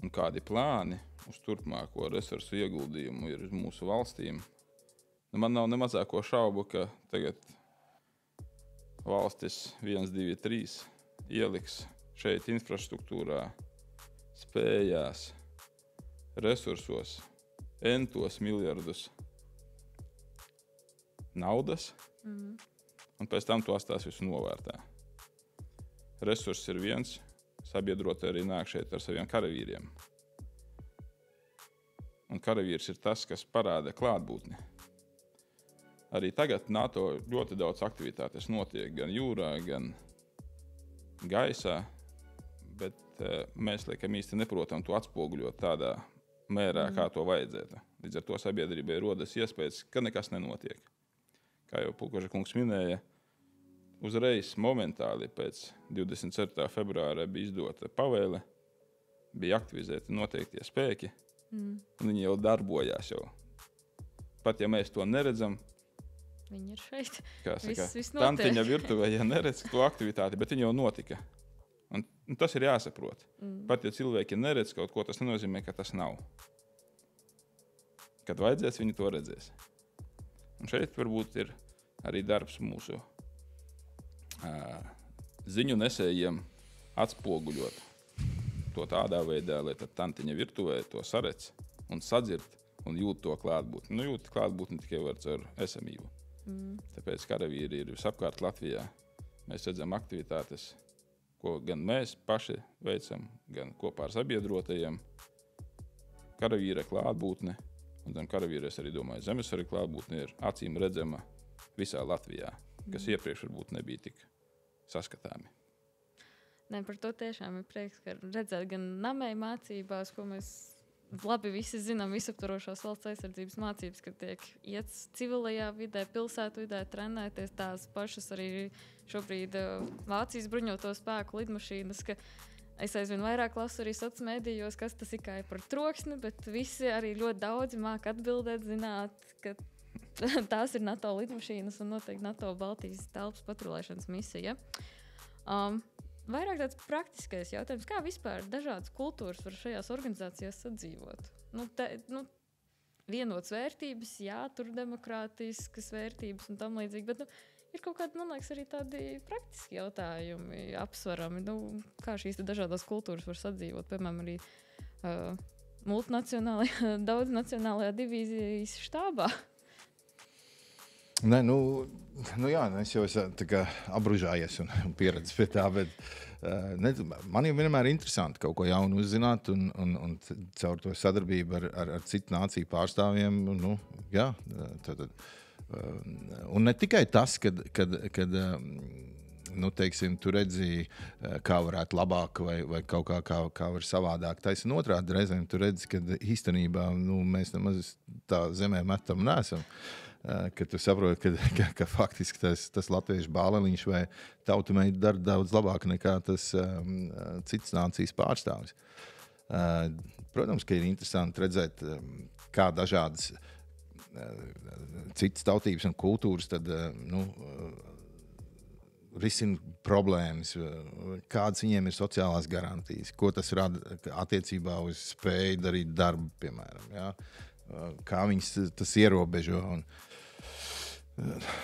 un kādi plāni uz turpmāko resursu ieguldījumu ir uz mūsu valstīm. Man nav ne mazāko šaubu, ka tagad valstis 1, 2, 3 ieliks šeit infrastruktūrā, spējās, resursos, entos miljardus naudas, un pēc tam to atstās visu novērtā. Resurss ir viens, sabiedroti arī nāk šeit ar saviem karavīriem. Un karavīrs ir tas, kas parāda klātbūtni. Arī tagad NATO ļoti daudz aktivitātes notiek gan jūrā, gan gaisā, bet mēs laikam īsti neprotam to atspoguļot tādā mērā, kā to vajadzētu. Līdz ar to sabiedrībai rodas iespējas, ka nekas nenotiek. Kā jau Pulkoža kungs minēja, uzreiz momentāli pēc 24. februāra bija izdota pavēle, bija aktivizēti noteiktie spēki, un viņi jau darbojās jau. Pat ja mēs to neredzam, viņi ir šeit. Viss tantiņa virtuvē, ja neredz to aktivitāti, bet viņi jau notika. Un tas ir jāsaprot. Pat ja cilvēki neredz kaut ko, tas nenozīmē, ka tas nav. Kad vajadzēs, viņi to redzēs. Un šeit varbūt ir arī darbs mūsu ziņu nesējiem atspoguļot to tādā veidā, lai tad tantiņa virtuvē to saredz un sadzird un jūt to klātbūtni. Jūt klātbūtni tikai var caur esamību. Tāpēc karavīri ir visapkārt Latvijā. Mēs redzam aktivitātes, ko gan mēs paši veicam, gan kopā ar sabiedrotajiem. Karavīra klātbūtne, un tam karavīries arī domāju, zemesvaru klātbūtne ir acīm redzama visā Latvijā, kas iepriekš varbūt nebija tik saskatāmi. Nē, par to tiešām ir prieks, ka redzēt gan namēju mācībās, ko mēs labi visi zinām, visaptvarošās valsts aizsardzības mācības, ka tiek iets civilajā vidē, pilsētu vidē trenēties, tās pašas arī šobrīd Vācijas bruņoto spēku lidmašīnas, ka es aizvien vairāk lasu arī sociālos mēdījos, kas tas ir kā par troksni, bet visi arī ļoti daudzi māk atbildēt, zināt, ka tās ir NATO lidmašīnas un noteikti NATO Baltijas telpas patrulēšanas misija. Vairāk tāds praktiskais jautājums, kā vispār dažādas kultūras var šajās organizācijās sadzīvot? Vienotas vērtības, jā, tur demokrātiskas vērtības un tam līdzīgi, bet ir kaut kādi, man liekas, arī tādi praktiski jautājumi apsvarami. Kā šīs dažādas kultūras var sadzīvot, piemēram, arī multinacionālajā, daudznacionālajā divīzijas štābā? Nē, jā, es jau esmu apbružājies un pieredzis pie tā, bet man jau vienmēr ir interesanti kaut ko jaunu uzzināt un caur to sadarbību ar citu nāciju pārstāvjiem. Jā, un ne tikai tas, kad teiksim, tu redzi, kā varētu labāk vai kaut kā var savādāk. Taisn otrādi reizēm tu redzi, ka īstenībā mēs nemaz tā zemē metam neesam. Kad tu saproti, ka faktiski tas latviešu bāleliņš vai tautumeita dara daudz labāk nekā tas cits nācijas pārstāvis. Protams, ka ir interesanti redzēt, kā dažādas citas tautības un kultūras tad, risina problēmas, kādas viņiem ir sociālās garantijas, ko tas rada attiecībā uz spēju darīt darbu, piemēram. Ja? Kā viņas tas ierobežo.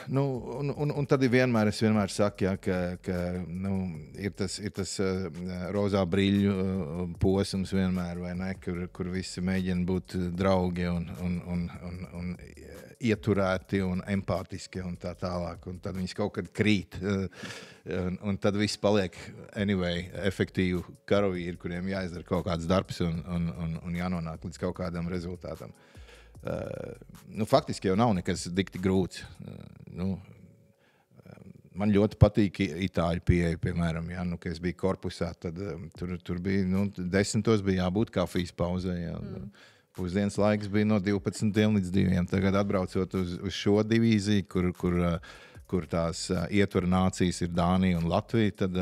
Nu, un tad vienmēr saku, ja, ka ir tas rozā brīļu posms vienmēr, vai ne, kur visi mēģina būt draugi un ieturēti un empātiski un tā tālāk. Un tad viņas kaut kad krīt. Un tad viss paliek efektīvi karavīri, kuriem jāizdara kaut kāds darbs un jānonāk līdz kaut kādam rezultātam. Faktiski jau nav nekas dikti grūts. Man ļoti patīk itāļu pieeja, piemēram, ja, kad es biju korpusā, tad tur bija 10. bija jābūt kafijas pauzē. Ja. Pusdienas laiks bija no 12 līdz 2. Tagad atbraucot uz šo divīziju, kur tās ietver nācijas ir Dānija un Latvija, tad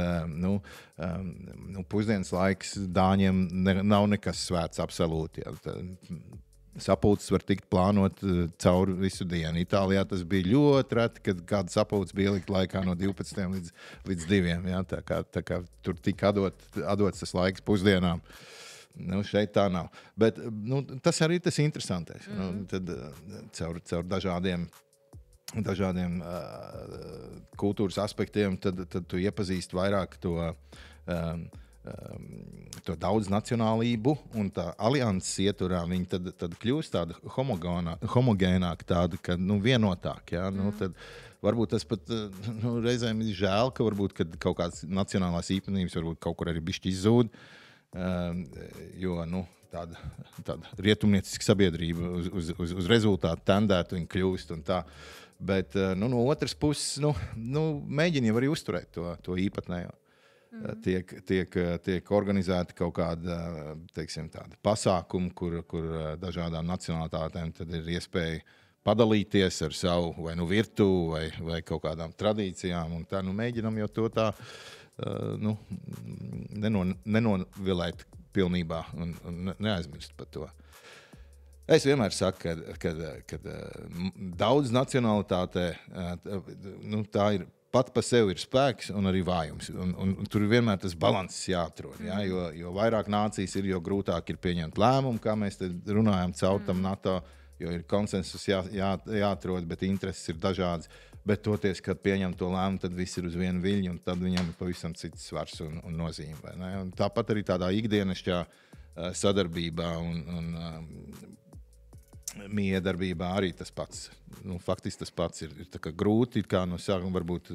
pusdienas laiks Dāņiem nav nekas svēts absolūti. Ja. Sapulces var tikt plānot cauri visu dienu. Itālijā tas bija ļoti reti, kad kāda sapulce bija ielikt laikā no 12 līdz 2. Ja? Tā kā tur tika atdots tas laiks pusdienām. Šeit tā nav. Bet tas arī tas interesantais. Tad caur dažādiem kultūras aspektiem tad tu iepazīsti vairāk to daudznacionālību, un tā alianses ieturā viņi tad kļūst tāda homogēnāka, tāda, ka vienotāk. Ja? Tad varbūt tas pat reizēm ir žēl, ka varbūt kad kaut kādas nacionālās īpatnības varbūt kaut kur arī bišķi izzūd, jo tāda rietumnieciska sabiedrība uz rezultātu tendētu viņi kļūst un tā. Bet no otras puses mēģina jau arī uzturēt to īpatnējo. Tiek organizēti kaut kāda, teiksim, tāda pasākuma, kur dažādām nacionalitātēm tad ir iespēja padalīties ar savu vai virtuvi vai kaut kādām tradīcijām. Un tā mēģinam jau to tā nenovilēt pilnībā un neaizmirst par to. Es vienmēr saku, ka daudz nacionalitātē tā ir. Pat par sevi ir spēks un arī vājums. Un tur vienmēr tas balanss jāatrod. Ja? Jo vairāk nācijas ir, jo grūtāk ir pieņemt lēmumu, kā mēs te runājam caur tam NATO, jo ir konsensus jāatrod, bet intereses ir dažādas. Bet toties, kad pieņem to lēmumu, tad viss ir uz vienu viļņu, un tad viņam ir pavisam cits svars un nozīme. Vai ne? Un tāpat arī tādā ikdienišķā sadarbībā un miedarbībā arī tas pats. Faktiski tas pats ir tā kā grūti, kā no sākuma varbūt,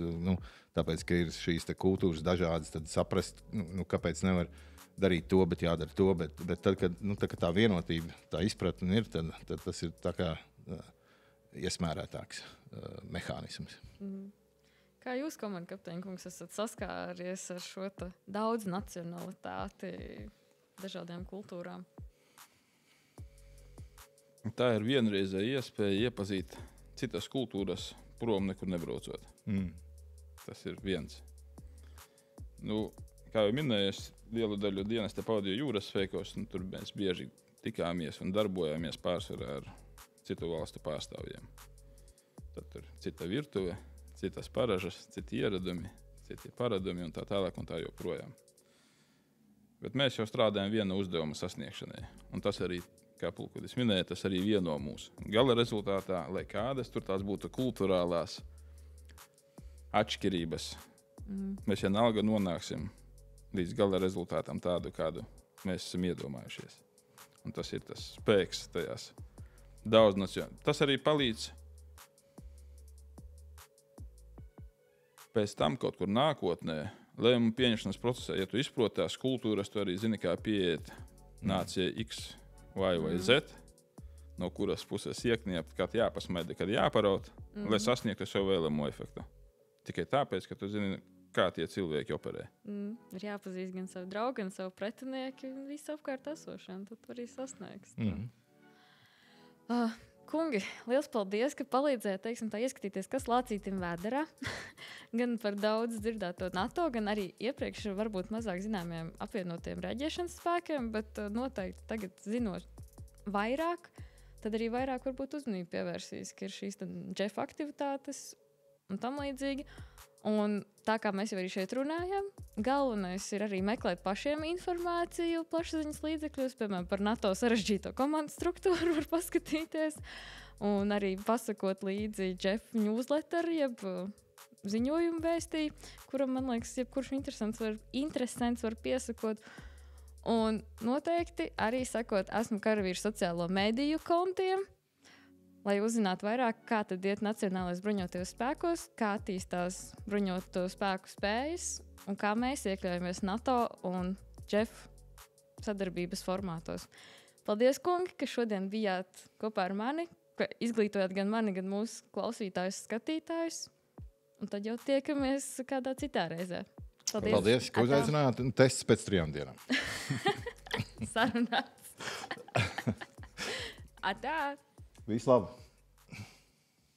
tāpēc, ka ir šīs kultūras dažādas, tad saprast, kāpēc nevar darīt to, bet jādara to. Bet tad, kad tā vienotība, tā izpratne ir, tad tas ir tā kā iesmērētāks mehānisms. Kā jūs, komandas-kapteiņkungs, esat saskāries ar šo daudz nacionalitāti dažādām kultūrām? Tā ir vienreizēja iespēja iepazīt citas kultūras, prom nekur nebraucot. Tas ir viens. Kā jau minēju, lielu daļu dienas te pavadīju jūras svētkos, tur mēs bieži tikāmies un darbojāmies pārsvarā ar citu valstu pārstāvjiem. Tad tur cita virtuve, citas paražas, citi ieradumi, citi paradumi un tā tālāk un tā joprojām. Bet mēs jau strādājam viena uzdevuma sasniegšanai. Un tas arī, kā pulkvedis minēja, tas arī vieno mūsu. Gala rezultātā, lai kādas tur tās būtu kulturālās atšķirības, mēs vienalga nonāksim līdz gala rezultātam tādu, kādu mēs esam iedomājušies. Un tas ir tas spēks tajās daudz nacionālās. Tas arī palīdz pēc tam kaut kur nākotnē, lēmumu pieņemšanas procesā, ja tu izproti tās kultūras, tu arī zini, kā pieiet nācijai X vai Z, no kuras puses iekniept, kad jāpasmaida, kad jāparaut, lai sasniegtu savu vēlamo efektu. Tikai tāpēc, ka tu zini, kā tie cilvēki operē. Ir jāpazīst gan savu draugu, gan savu pretinieku, un visu apkārt esošanu, tad arī sasniegs. Kungi, liels paldies, ka palīdzējāt, teiksim, tā ieskatīties, kas lācītim vēderā. Gan par daudz dzirdēto NATO, gan arī iepriekš varbūt mazāk zināmiem apvienotiem reaģēšanas spēkiem, bet noteikti tagad zinot vairāk, tad arī vairāk varbūt uzmanību pievērsīs, ka ir šīs JEF aktivitātes un tam līdzīgi. Un tā kā mēs jau arī šeit runājam, galvenais ir arī meklēt pašiem informāciju plašsaziņas līdzekļos, piemēram, par NATO sarežģīto komandu struktūru var paskatīties. Un arī pasakot līdzi Jeff newsletter, jeb ziņojumu vēstī, kuram, man liekas, jebkurš interesants var piesakot. Un noteikti arī sakot, esmu karavīrs sociālo mediju kontiem, lai uzzinātu vairāk, kā tad iet Nacionālais bruņotajos spēkos, kā attīstās bruņoto spēku spējas un kā mēs iekļaujamies NATO un Jeff sadarbības formātos. Paldies, kungi, ka šodien bijāt kopā ar mani, ka izglītojāt gan mani, gan mūsu klausītājus, skatītājus. Un tad jau tiekamies kādā citā reizē. Paldies, ka uzaicinājāt. Tests pēc 3 dienām. Sarunāts. Atā! Visu labu!